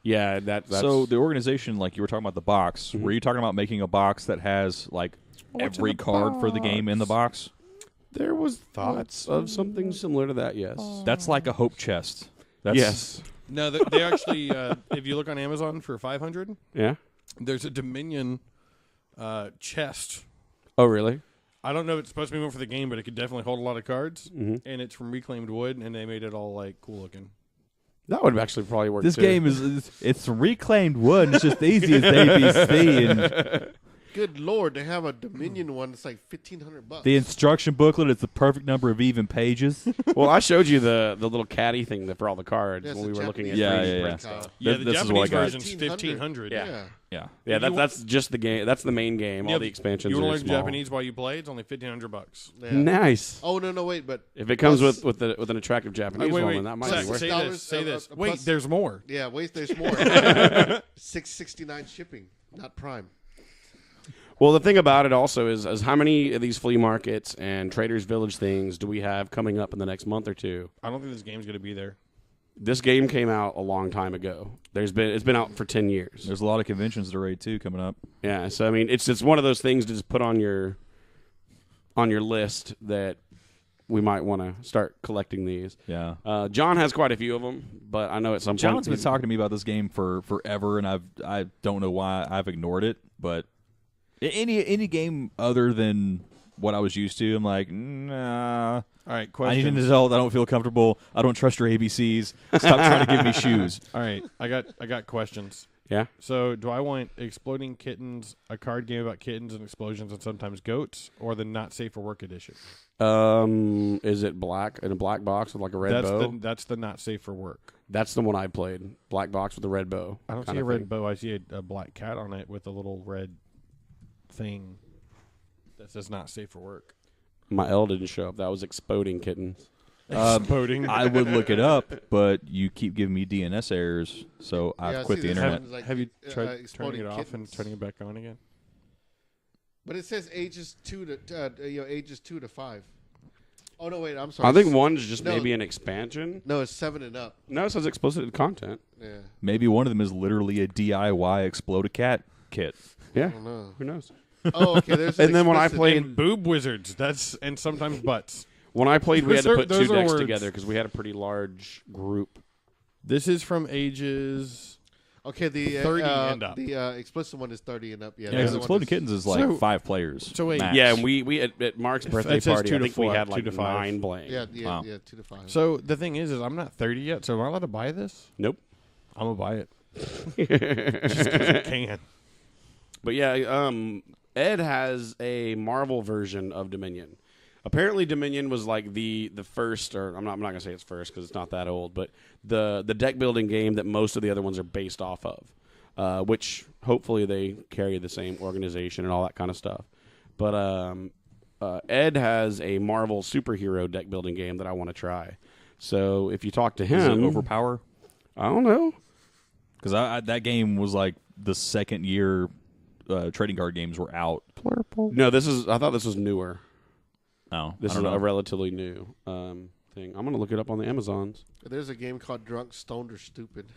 [SPEAKER 2] Yeah, that's
[SPEAKER 4] So the organization, like you were talking about the box,
[SPEAKER 2] Mm-hmm.
[SPEAKER 4] were you talking about making a box that has like every card for the game in the box?
[SPEAKER 2] there was thoughts of something similar to that. Yes.
[SPEAKER 4] That's like a hope chest. That's,
[SPEAKER 2] Yes.
[SPEAKER 3] No, they actually. If you look on Amazon for $500,
[SPEAKER 2] Yeah.
[SPEAKER 3] there's a Dominion chest.
[SPEAKER 2] Oh, really?
[SPEAKER 3] I don't know if it's supposed to be one for the game, but it could definitely hold a lot of cards.
[SPEAKER 2] Mm-hmm.
[SPEAKER 3] And it's from reclaimed wood, and they made it all like cool looking.
[SPEAKER 2] That would actually probably work.
[SPEAKER 4] This
[SPEAKER 2] too.
[SPEAKER 4] game it's reclaimed wood. And it's just easy as ABC, and
[SPEAKER 5] Good Lord, they have a Dominion one. It's like $1,500.
[SPEAKER 4] the instruction booklet is the perfect number of even pages.
[SPEAKER 2] Well, I showed you the little caddy thing for all the cards
[SPEAKER 5] Yes,
[SPEAKER 2] when we
[SPEAKER 5] the
[SPEAKER 2] were looking at
[SPEAKER 5] Japanese
[SPEAKER 2] 3D
[SPEAKER 4] yeah.
[SPEAKER 2] print
[SPEAKER 5] breakout.
[SPEAKER 2] stuff.
[SPEAKER 3] Yeah,
[SPEAKER 4] This
[SPEAKER 3] the
[SPEAKER 4] is what I
[SPEAKER 3] Japanese
[SPEAKER 4] got.
[SPEAKER 3] version's $1,500.
[SPEAKER 2] Yeah.
[SPEAKER 5] Yeah.
[SPEAKER 2] Yeah, that's just the game. That's the main game.
[SPEAKER 3] Yeah,
[SPEAKER 2] All the expansions
[SPEAKER 3] You
[SPEAKER 2] are
[SPEAKER 3] want to learn
[SPEAKER 2] small.
[SPEAKER 3] Japanese while you play? It's only $1,500.
[SPEAKER 5] Yeah.
[SPEAKER 2] Nice.
[SPEAKER 5] Oh no, wait, but
[SPEAKER 2] If it comes
[SPEAKER 5] plus-
[SPEAKER 2] with an attractive Japanese woman, that might
[SPEAKER 3] Say,
[SPEAKER 2] be worth
[SPEAKER 3] say
[SPEAKER 2] it.
[SPEAKER 5] $6
[SPEAKER 3] this. Say this.
[SPEAKER 5] plus-
[SPEAKER 3] Wait, there's more.
[SPEAKER 5] yeah, wait, there's more. $6.69 shipping, not Prime.
[SPEAKER 2] Well, the thing about it also is how many of these flea markets and Traders Village things do we have coming up in the next month or two?
[SPEAKER 3] I don't think this game's going to be there.
[SPEAKER 2] This game came out a long time ago. It's been out for 10 years.
[SPEAKER 4] There's a lot of conventions to raid too coming up.
[SPEAKER 2] Yeah, so I mean, it's one of those things to just put on your list that we might want to start collecting these.
[SPEAKER 4] Yeah.
[SPEAKER 2] John has quite a few of them, but I know at some point
[SPEAKER 4] John's been talking to me about this game for forever, and I don't know why I've ignored it. But any game other than what I was used to, I'm like, nah.
[SPEAKER 3] All right,
[SPEAKER 4] I need
[SPEAKER 3] question.
[SPEAKER 4] an adult. I don't feel comfortable. I don't trust your ABCs. Stop trying to give me shoes.
[SPEAKER 3] All right, I got questions.
[SPEAKER 2] Yeah.
[SPEAKER 3] So, do I want Exploding Kittens, a card game about kittens and explosions and sometimes goats, or the Not Safe for Work edition?
[SPEAKER 2] Is it black in a black box with like a red bow?
[SPEAKER 3] That's the Not Safe for Work.
[SPEAKER 2] That's the one I played. Black box with a red bow.
[SPEAKER 3] I don't see
[SPEAKER 2] kinda
[SPEAKER 3] a red
[SPEAKER 2] thing.
[SPEAKER 3] bow. I see a black cat on it with a little red thing that says Not Safe for Work.
[SPEAKER 2] My L didn't show up. That was Exploding Kittens.
[SPEAKER 3] Exploding.
[SPEAKER 4] I would look it up, but you keep giving me DNS errors, so I've
[SPEAKER 5] Yeah,
[SPEAKER 4] quit
[SPEAKER 5] see,
[SPEAKER 4] the
[SPEAKER 5] this
[SPEAKER 4] internet.
[SPEAKER 5] happens, like,
[SPEAKER 3] Have you tried turning
[SPEAKER 5] Exploding
[SPEAKER 3] it off and
[SPEAKER 5] Kittens.
[SPEAKER 3] turning it back on again?
[SPEAKER 5] But it says ages 2 to 5. Oh no, wait, I'm sorry.
[SPEAKER 2] I think one's just
[SPEAKER 5] No.
[SPEAKER 2] maybe an expansion.
[SPEAKER 5] No, it's 7 and up.
[SPEAKER 2] No, it says explicit content.
[SPEAKER 5] Yeah,
[SPEAKER 4] Maybe one of them is literally a DIY explode a cat kit.
[SPEAKER 2] Yeah.
[SPEAKER 5] I don't know.
[SPEAKER 2] Who knows?
[SPEAKER 5] Oh, okay. There's
[SPEAKER 2] And then when I
[SPEAKER 5] explicit-
[SPEAKER 2] played-
[SPEAKER 3] And boob wizards. And sometimes butts.
[SPEAKER 2] When I played, we had to
[SPEAKER 3] Those are-
[SPEAKER 2] put
[SPEAKER 3] those
[SPEAKER 2] two
[SPEAKER 3] are
[SPEAKER 2] decks
[SPEAKER 3] words.
[SPEAKER 2] together because we had a pretty large group.
[SPEAKER 3] This is from ages.
[SPEAKER 5] Okay, the
[SPEAKER 3] 30 and up.
[SPEAKER 5] The explicit one is 30 and up. Yeah,
[SPEAKER 4] Yeah,
[SPEAKER 5] the
[SPEAKER 4] because
[SPEAKER 5] other one
[SPEAKER 4] Exploding
[SPEAKER 5] is-
[SPEAKER 4] Kittens is like
[SPEAKER 3] So-
[SPEAKER 4] 5 players.
[SPEAKER 3] so wait.
[SPEAKER 4] max.
[SPEAKER 2] Yeah, and we at Mark's birthday
[SPEAKER 3] It says
[SPEAKER 2] party,
[SPEAKER 3] 2
[SPEAKER 2] I
[SPEAKER 3] to
[SPEAKER 2] think we
[SPEAKER 3] 4,
[SPEAKER 2] had
[SPEAKER 3] 2
[SPEAKER 2] like
[SPEAKER 3] to 5.
[SPEAKER 2] 9 playing.
[SPEAKER 5] Yeah,
[SPEAKER 4] Wow.
[SPEAKER 5] 2 to 5.
[SPEAKER 3] So the thing is I'm not 30 yet, so am I allowed to buy this?
[SPEAKER 2] Nope.
[SPEAKER 3] I'm gonna buy it. Just 'cause I can.
[SPEAKER 2] But yeah, Ed has a Marvel version of Dominion. Apparently, Dominion was like the first, or I'm not gonna say it's first because it's not that old, but the deck building game that most of the other ones are based off of, which hopefully they carry the same organization and all that kind of stuff. But Ed has a Marvel superhero deck building game that I want to try. So if you talk to
[SPEAKER 4] Is it
[SPEAKER 2] him,
[SPEAKER 4] Overpower?
[SPEAKER 2] I don't know.
[SPEAKER 4] Because that game was like the second year trading card games were out.
[SPEAKER 2] No, I thought this was newer.
[SPEAKER 4] Oh,
[SPEAKER 2] This
[SPEAKER 4] I
[SPEAKER 2] is
[SPEAKER 4] don't
[SPEAKER 2] a
[SPEAKER 4] know.
[SPEAKER 2] relatively new thing. I'm gonna look it up on the Amazons.
[SPEAKER 5] There's a game called Drunk, Stoned, or Stupid.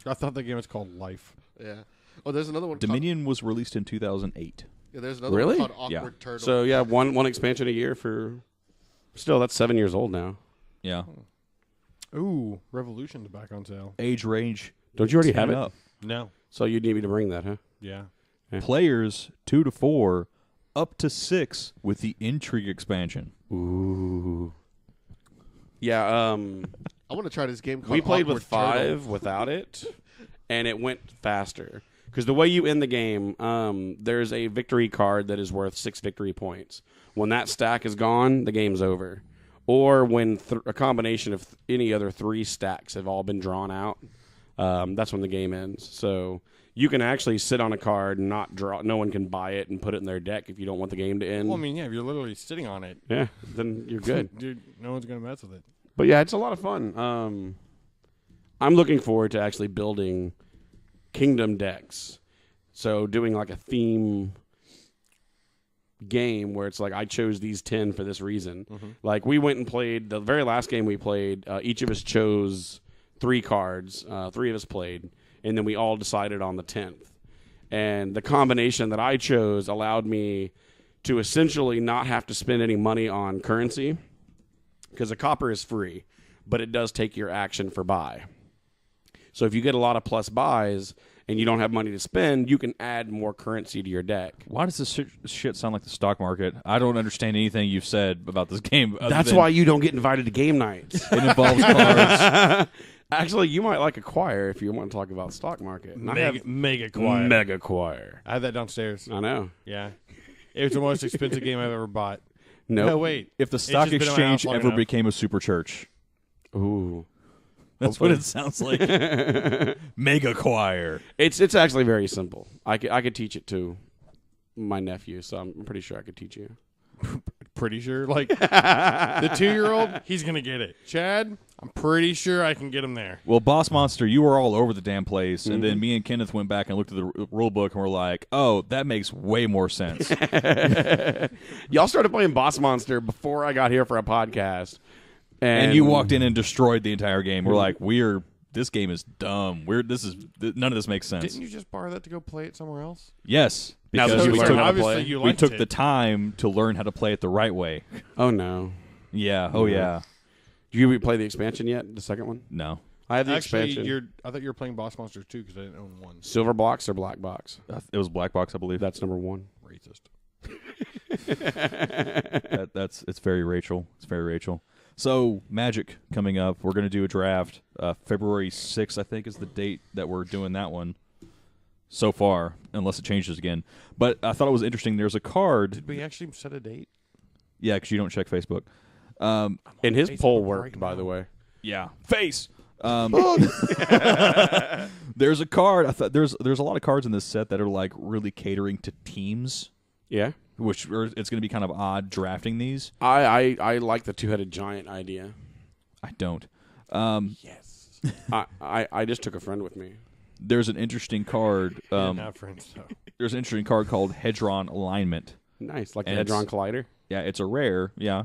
[SPEAKER 3] I thought the game was called Life.
[SPEAKER 5] Yeah. Oh, there's another one.
[SPEAKER 4] Dominion was released in 2008.
[SPEAKER 5] Called, yeah, there's another
[SPEAKER 2] Really?
[SPEAKER 5] one called Awkward
[SPEAKER 4] Yeah.
[SPEAKER 5] Turtle.
[SPEAKER 2] So yeah, one expansion a year for. Still, that's 7 years old now.
[SPEAKER 4] Yeah.
[SPEAKER 3] Ooh, Revolution's back on sale.
[SPEAKER 4] Age range.
[SPEAKER 2] Don't you already
[SPEAKER 4] 10
[SPEAKER 2] have it?
[SPEAKER 4] up.
[SPEAKER 3] No.
[SPEAKER 2] So you need me to bring that, huh?
[SPEAKER 3] Yeah.
[SPEAKER 4] Players 2 to 4, up to 6 with the Intrigue expansion.
[SPEAKER 2] Ooh. Yeah.
[SPEAKER 5] I want to try this game called
[SPEAKER 2] We played
[SPEAKER 5] Awkward
[SPEAKER 2] with 5
[SPEAKER 5] Turtle.
[SPEAKER 2] without it, and it went faster. Because the way you end the game, there's a victory card that is worth 6 victory points. When that stack is gone, the game's over. Or when a combination of any other 3 stacks have all been drawn out, that's when the game ends. So you can actually sit on a card and not draw. No one can buy it and put it in their deck if you don't want the game to end.
[SPEAKER 3] Well, I mean, yeah, if you're literally sitting on it,
[SPEAKER 2] Yeah, then you're good.
[SPEAKER 3] dude, no one's gonna mess with it.
[SPEAKER 2] But yeah, it's a lot of fun. I'm looking forward to actually building kingdom decks. So doing like a theme game where it's like I chose these 10 for this reason. Like we went and played the very last game we played. Each of us chose 3 cards. 3 of us played, and then we all decided on the 10th. And the combination that I chose allowed me to essentially not have to spend any money on currency, because a copper is free, but it does take your action for buy. So if you get a lot of plus buys and you don't have money to spend, you can add more currency to your deck.
[SPEAKER 4] Why does this shit sound like the stock market? I don't understand anything you've said about this game.
[SPEAKER 2] That's why you don't get invited to game nights.
[SPEAKER 4] It involves cards.
[SPEAKER 2] Actually, you might like Acquire if you want to talk about stock market.
[SPEAKER 3] Mega Choir.
[SPEAKER 2] Mega Acquire.
[SPEAKER 3] I had that downstairs.
[SPEAKER 2] I know.
[SPEAKER 3] Yeah. It was the most expensive game I've ever bought.
[SPEAKER 2] Nope.
[SPEAKER 3] No, wait.
[SPEAKER 4] If the stock
[SPEAKER 3] just been around
[SPEAKER 4] exchange
[SPEAKER 3] long
[SPEAKER 4] ever
[SPEAKER 3] enough.
[SPEAKER 4] became a super church.
[SPEAKER 2] Ooh.
[SPEAKER 4] That's what it sounds like. Mega choir.
[SPEAKER 2] It's actually very simple. I could teach it to my nephew, so I'm pretty sure I could teach you.
[SPEAKER 3] Pretty sure. Like, the 2-year-old, he's going to get it. Chad, I'm pretty sure I can get him there.
[SPEAKER 4] Well, Boss Monster, you were all over the damn place, and then me and Kenneth went back and looked at the rule book, and we're like, oh, that makes way more sense.
[SPEAKER 2] Y'all started playing Boss Monster before I got here for a podcast.
[SPEAKER 4] And you walked in and destroyed the entire game. We're like, this game is dumb. None of this makes sense.
[SPEAKER 3] Didn't you just borrow that to go play it somewhere else?
[SPEAKER 4] Yes.
[SPEAKER 2] Now
[SPEAKER 4] Because
[SPEAKER 2] that
[SPEAKER 4] we
[SPEAKER 2] you learned
[SPEAKER 4] took,
[SPEAKER 2] how to
[SPEAKER 3] obviously
[SPEAKER 2] play.
[SPEAKER 3] you
[SPEAKER 4] we
[SPEAKER 3] liked
[SPEAKER 4] took
[SPEAKER 3] it.
[SPEAKER 4] the time to learn how to play it the right way.
[SPEAKER 2] Oh, no.
[SPEAKER 4] Yeah. Oh, yeah.
[SPEAKER 2] Did you play the expansion yet? The second one?
[SPEAKER 4] No.
[SPEAKER 2] I have the
[SPEAKER 3] Actually,
[SPEAKER 2] expansion.
[SPEAKER 3] I thought you were playing Boss Monsters too because I didn't own one.
[SPEAKER 2] Silver box or black box?
[SPEAKER 4] It was Black Box, I believe.
[SPEAKER 2] That's number 1.
[SPEAKER 3] Racist.
[SPEAKER 4] It's very Rachel. It's very Rachel. So, Magic coming up. We're going to do a draft. February 6th, I think, is the date that we're doing that one so far, unless it changes again. But I thought it was interesting. There's a card.
[SPEAKER 3] Did we actually set a date?
[SPEAKER 4] Yeah, because you don't check Facebook.
[SPEAKER 2] And his
[SPEAKER 3] Facebook
[SPEAKER 2] poll
[SPEAKER 3] right
[SPEAKER 2] worked, by
[SPEAKER 3] now.
[SPEAKER 2] the way.
[SPEAKER 4] Yeah. Face! There's a card. I thought there's a lot of cards in this set that are like really catering to teams,
[SPEAKER 2] Yeah?
[SPEAKER 4] which it's going to be kind of odd drafting these.
[SPEAKER 2] I like the two-headed giant idea.
[SPEAKER 4] I don't.
[SPEAKER 3] Yes.
[SPEAKER 2] I just took a friend with me.
[SPEAKER 4] There's an interesting card.
[SPEAKER 3] Didn't have friends though.
[SPEAKER 4] There's an interesting card called Hedron Alignment.
[SPEAKER 2] Nice. Like the
[SPEAKER 4] And
[SPEAKER 2] Hadron
[SPEAKER 4] it's-
[SPEAKER 2] Collider?
[SPEAKER 4] Yeah, it's a rare. Yeah.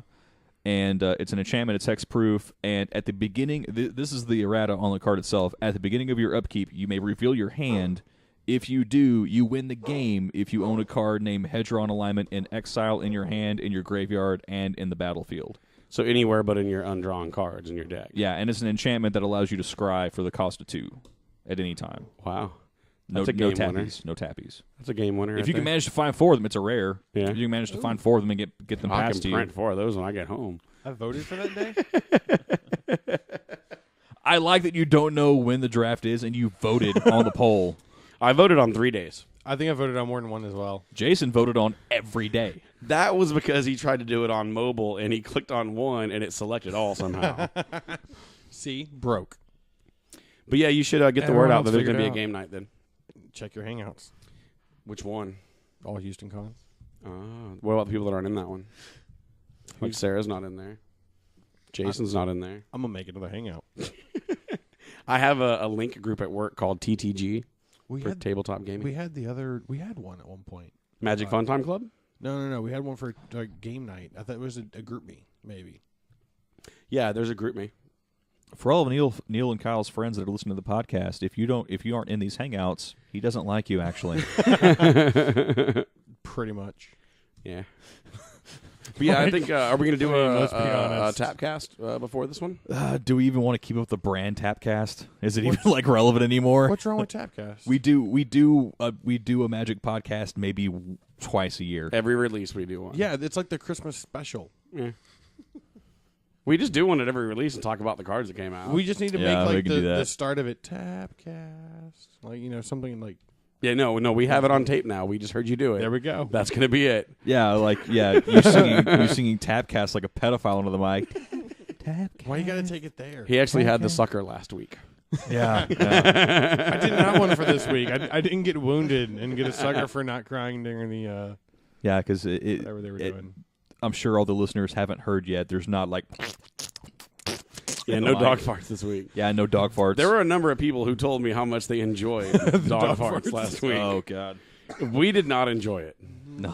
[SPEAKER 4] And it's an enchantment. It's hexproof. And at the beginning, this is the errata on the card itself. At the beginning of your upkeep, you may reveal your hand. If you do, you win the game if you own a card named Hedron Alignment in exile, in your hand, in your graveyard, and in the battlefield.
[SPEAKER 2] So anywhere but in your undrawn cards in your deck.
[SPEAKER 4] Yeah, and it's an enchantment that allows you to scry for the cost of 2 at any time.
[SPEAKER 2] Wow.
[SPEAKER 4] No,
[SPEAKER 2] That's a
[SPEAKER 4] no
[SPEAKER 2] game winner.
[SPEAKER 4] tappies. No tappies.
[SPEAKER 2] That's a game winner.
[SPEAKER 4] If you can manage to find 4 of them, it's a rare.
[SPEAKER 2] Yeah.
[SPEAKER 4] If you can manage to find 4 of them and get them
[SPEAKER 2] I
[SPEAKER 4] past
[SPEAKER 2] can
[SPEAKER 4] you.
[SPEAKER 2] print 4 of those when I get home.
[SPEAKER 3] I voted for that day.
[SPEAKER 4] I like that you don't know when the draft is and you voted on the poll.
[SPEAKER 2] I voted on 3 days.
[SPEAKER 3] I think I voted on more than one as well.
[SPEAKER 4] Jason voted on every day.
[SPEAKER 2] That was because he tried to do it on mobile and he clicked on one and it selected all somehow.
[SPEAKER 3] See, broke.
[SPEAKER 2] But yeah, you should get the
[SPEAKER 3] Everyone
[SPEAKER 2] word out
[SPEAKER 3] else
[SPEAKER 2] that there's going
[SPEAKER 3] figured
[SPEAKER 2] to be
[SPEAKER 3] it
[SPEAKER 2] a
[SPEAKER 3] out.
[SPEAKER 2] game night then.
[SPEAKER 3] Check your Hangouts.
[SPEAKER 2] Which one?
[SPEAKER 3] All Houston cons.
[SPEAKER 2] What about the people that aren't in that one? Like Sarah's not in there. Jason's not in there.
[SPEAKER 3] I'm gonna make another Hangout.
[SPEAKER 2] I have a link group at work called TTG
[SPEAKER 3] We
[SPEAKER 2] for
[SPEAKER 3] had
[SPEAKER 2] tabletop gaming.
[SPEAKER 3] we had one at one point.
[SPEAKER 2] Magic Fun Time Club?
[SPEAKER 3] No. We had one for game night. I thought it was a group me, maybe.
[SPEAKER 2] Yeah, there's a group me.
[SPEAKER 4] For all of Neil and Kyle's friends that are listening to the podcast, if you aren't in these hangouts, he doesn't like you actually.
[SPEAKER 3] Pretty much.
[SPEAKER 2] Yeah. But yeah, I think, are we going to do
[SPEAKER 3] Let's be
[SPEAKER 2] a
[SPEAKER 3] honest.
[SPEAKER 2] Tapcast before this one?
[SPEAKER 4] Do we even want to keep up the brand Tapcast? Is it even like relevant anymore?
[SPEAKER 3] What's wrong with Tapcast?
[SPEAKER 4] We do a Magic podcast maybe twice a year.
[SPEAKER 2] Every release we do one.
[SPEAKER 3] Yeah, it's like the Christmas special.
[SPEAKER 2] Yeah. We just do one at every release and talk about the cards that came out.
[SPEAKER 3] We just need to
[SPEAKER 4] Yeah,
[SPEAKER 3] make
[SPEAKER 4] we
[SPEAKER 3] like
[SPEAKER 4] can do that.
[SPEAKER 3] the start of it Tapcast, like something like.
[SPEAKER 2] Yeah, no, we have it on tape now. We just heard you do it.
[SPEAKER 3] There we go.
[SPEAKER 2] That's going to be it.
[SPEAKER 4] Yeah, you're singing Tapcast like a pedophile into the mic. Tapcast.
[SPEAKER 3] Why you got to take it there?
[SPEAKER 2] He actually had the sucker last week.
[SPEAKER 4] Yeah.
[SPEAKER 3] I didn't have one for this week. I didn't get wounded and get a sucker for not crying during the
[SPEAKER 4] Yeah, because
[SPEAKER 3] whatever they were doing.
[SPEAKER 4] I'm sure all the listeners haven't heard yet. There's not like
[SPEAKER 2] Yeah, no dog farts this week.
[SPEAKER 4] Yeah, no dog farts.
[SPEAKER 2] There were a number of people who told me how much they enjoyed dog farts last week.
[SPEAKER 4] Oh God.
[SPEAKER 2] We did not enjoy it.
[SPEAKER 4] No.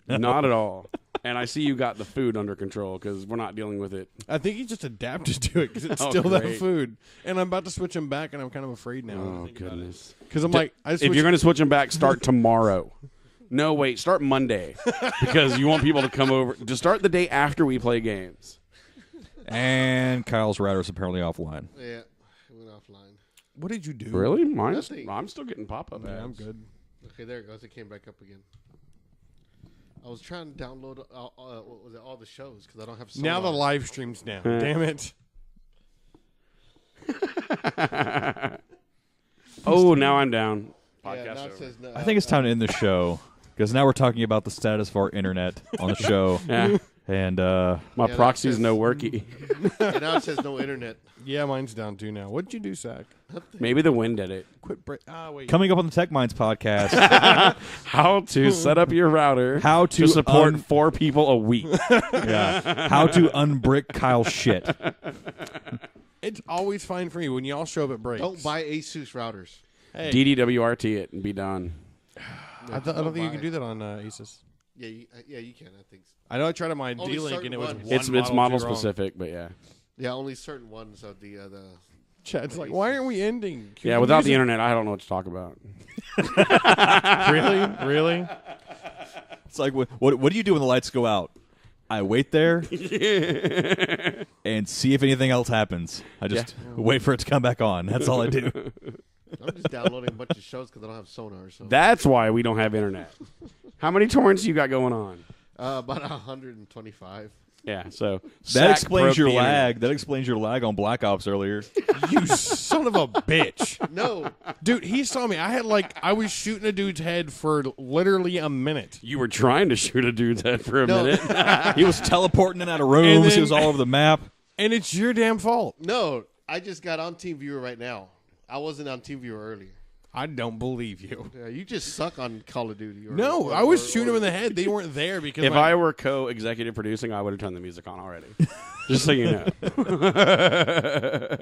[SPEAKER 2] Not at all. And I see you got the food under control because we're not dealing with it.
[SPEAKER 3] I think he just adapted to it because it's
[SPEAKER 2] Oh,
[SPEAKER 3] still that
[SPEAKER 2] great.
[SPEAKER 3] food. And I'm about to switch him back, and I'm kind of afraid now.
[SPEAKER 2] Oh, goodness.
[SPEAKER 3] Because I'm like,
[SPEAKER 2] If you're going to switch them back, start tomorrow. No, wait, start Monday. Because you want people to come over. Just start the day after we play games.
[SPEAKER 4] And Kyle's router is apparently offline.
[SPEAKER 5] Yeah, it went offline.
[SPEAKER 3] What did you do?
[SPEAKER 2] Really? Mine's,
[SPEAKER 5] Nothing.
[SPEAKER 2] I'm still getting pop-up ads.
[SPEAKER 3] Yeah, I'm good.
[SPEAKER 5] Okay, there it goes. It came back up again. I was trying to download what was it, all the shows because I don't have.
[SPEAKER 3] Now the
[SPEAKER 5] Sonar.
[SPEAKER 3] live stream's down. Damn it.
[SPEAKER 2] Oh, now I'm down.
[SPEAKER 5] Yeah,
[SPEAKER 2] Podcast
[SPEAKER 5] now it
[SPEAKER 2] over.
[SPEAKER 5] says no,
[SPEAKER 4] I think it's time to end the show because now we're talking about the status of our internet on the show.
[SPEAKER 2] Yeah.
[SPEAKER 4] And
[SPEAKER 2] My
[SPEAKER 5] that
[SPEAKER 2] proxy's
[SPEAKER 5] says-
[SPEAKER 2] no worky.
[SPEAKER 5] And now it says no internet.
[SPEAKER 3] Yeah, mine's down too now. What did you do, Zach?
[SPEAKER 2] Maybe the wind did it.
[SPEAKER 3] Quit. Wait.
[SPEAKER 4] coming up on the Tech Minds podcast,
[SPEAKER 2] How to set up your router.
[SPEAKER 4] how
[SPEAKER 2] to
[SPEAKER 4] to
[SPEAKER 2] support 4 people a week.
[SPEAKER 4] how to unbrick Kyle's shit.
[SPEAKER 3] It's always fine for me when y'all show up at breaks.
[SPEAKER 5] Don't buy Asus routers.
[SPEAKER 3] Hey,
[SPEAKER 2] DDWRT it and be done.
[SPEAKER 3] I don't think you can do that on Asus.
[SPEAKER 5] Yeah, you can. I think. So.
[SPEAKER 3] I know I tried on my
[SPEAKER 5] Only
[SPEAKER 3] D-Link
[SPEAKER 5] certain
[SPEAKER 3] and it was
[SPEAKER 5] ones.
[SPEAKER 3] one
[SPEAKER 2] It's model
[SPEAKER 3] too wrong.
[SPEAKER 2] specific, but yeah.
[SPEAKER 5] Yeah, only certain ones of the.
[SPEAKER 3] Chad's like, why aren't we ending? Can
[SPEAKER 2] Yeah,
[SPEAKER 3] we
[SPEAKER 2] without
[SPEAKER 3] use
[SPEAKER 2] the
[SPEAKER 3] it?
[SPEAKER 2] internet, I don't know what to talk about.
[SPEAKER 3] Really?
[SPEAKER 4] It's like, what do you do when the lights go out? I wait there and see if anything else happens. I just wait for it to come back on. That's all I do.
[SPEAKER 5] I'm just downloading a bunch of shows because I don't have Sonar. So
[SPEAKER 2] That's why we don't have internet. How many torrents you got going on?
[SPEAKER 5] about 125.
[SPEAKER 2] Yeah, so
[SPEAKER 4] That
[SPEAKER 2] Zach
[SPEAKER 4] explains
[SPEAKER 2] broke
[SPEAKER 4] your
[SPEAKER 2] the internet.
[SPEAKER 4] lag. That explains your lag on Black Ops earlier.
[SPEAKER 3] You son of a bitch.
[SPEAKER 5] No,
[SPEAKER 3] Dude, he saw me. I was shooting a dude's head for literally a minute.
[SPEAKER 2] You were trying to shoot a dude's head for a
[SPEAKER 5] No.
[SPEAKER 2] minute.
[SPEAKER 4] He was teleporting in out of rooms.
[SPEAKER 3] then-
[SPEAKER 4] He was all over the map.
[SPEAKER 3] And it's your damn fault.
[SPEAKER 5] no. I just got on TeamViewer right now. I wasn't on TeamViewer earlier.
[SPEAKER 3] I don't believe you.
[SPEAKER 5] Yeah, you just suck on Call of Duty.
[SPEAKER 3] No, I was shooting him in the head. They weren't there because
[SPEAKER 2] If
[SPEAKER 3] my-
[SPEAKER 2] I were co-executive producing, I would have turned the music on already. Just so you know.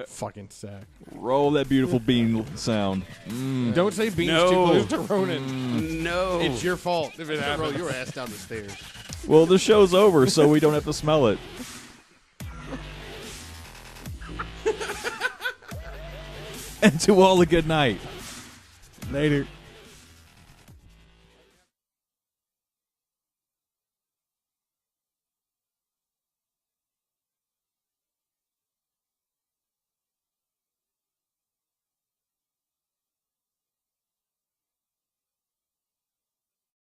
[SPEAKER 3] fucking sack.
[SPEAKER 4] Roll that beautiful bean sound.
[SPEAKER 3] Don't say beans
[SPEAKER 2] No.
[SPEAKER 3] too close to Ronan.
[SPEAKER 2] No.
[SPEAKER 3] It's your fault if it
[SPEAKER 5] Roll
[SPEAKER 3] happens.
[SPEAKER 5] your ass down the stairs.
[SPEAKER 4] Well, the show's over, so we don't have to smell it. And to all a good night.
[SPEAKER 3] Later.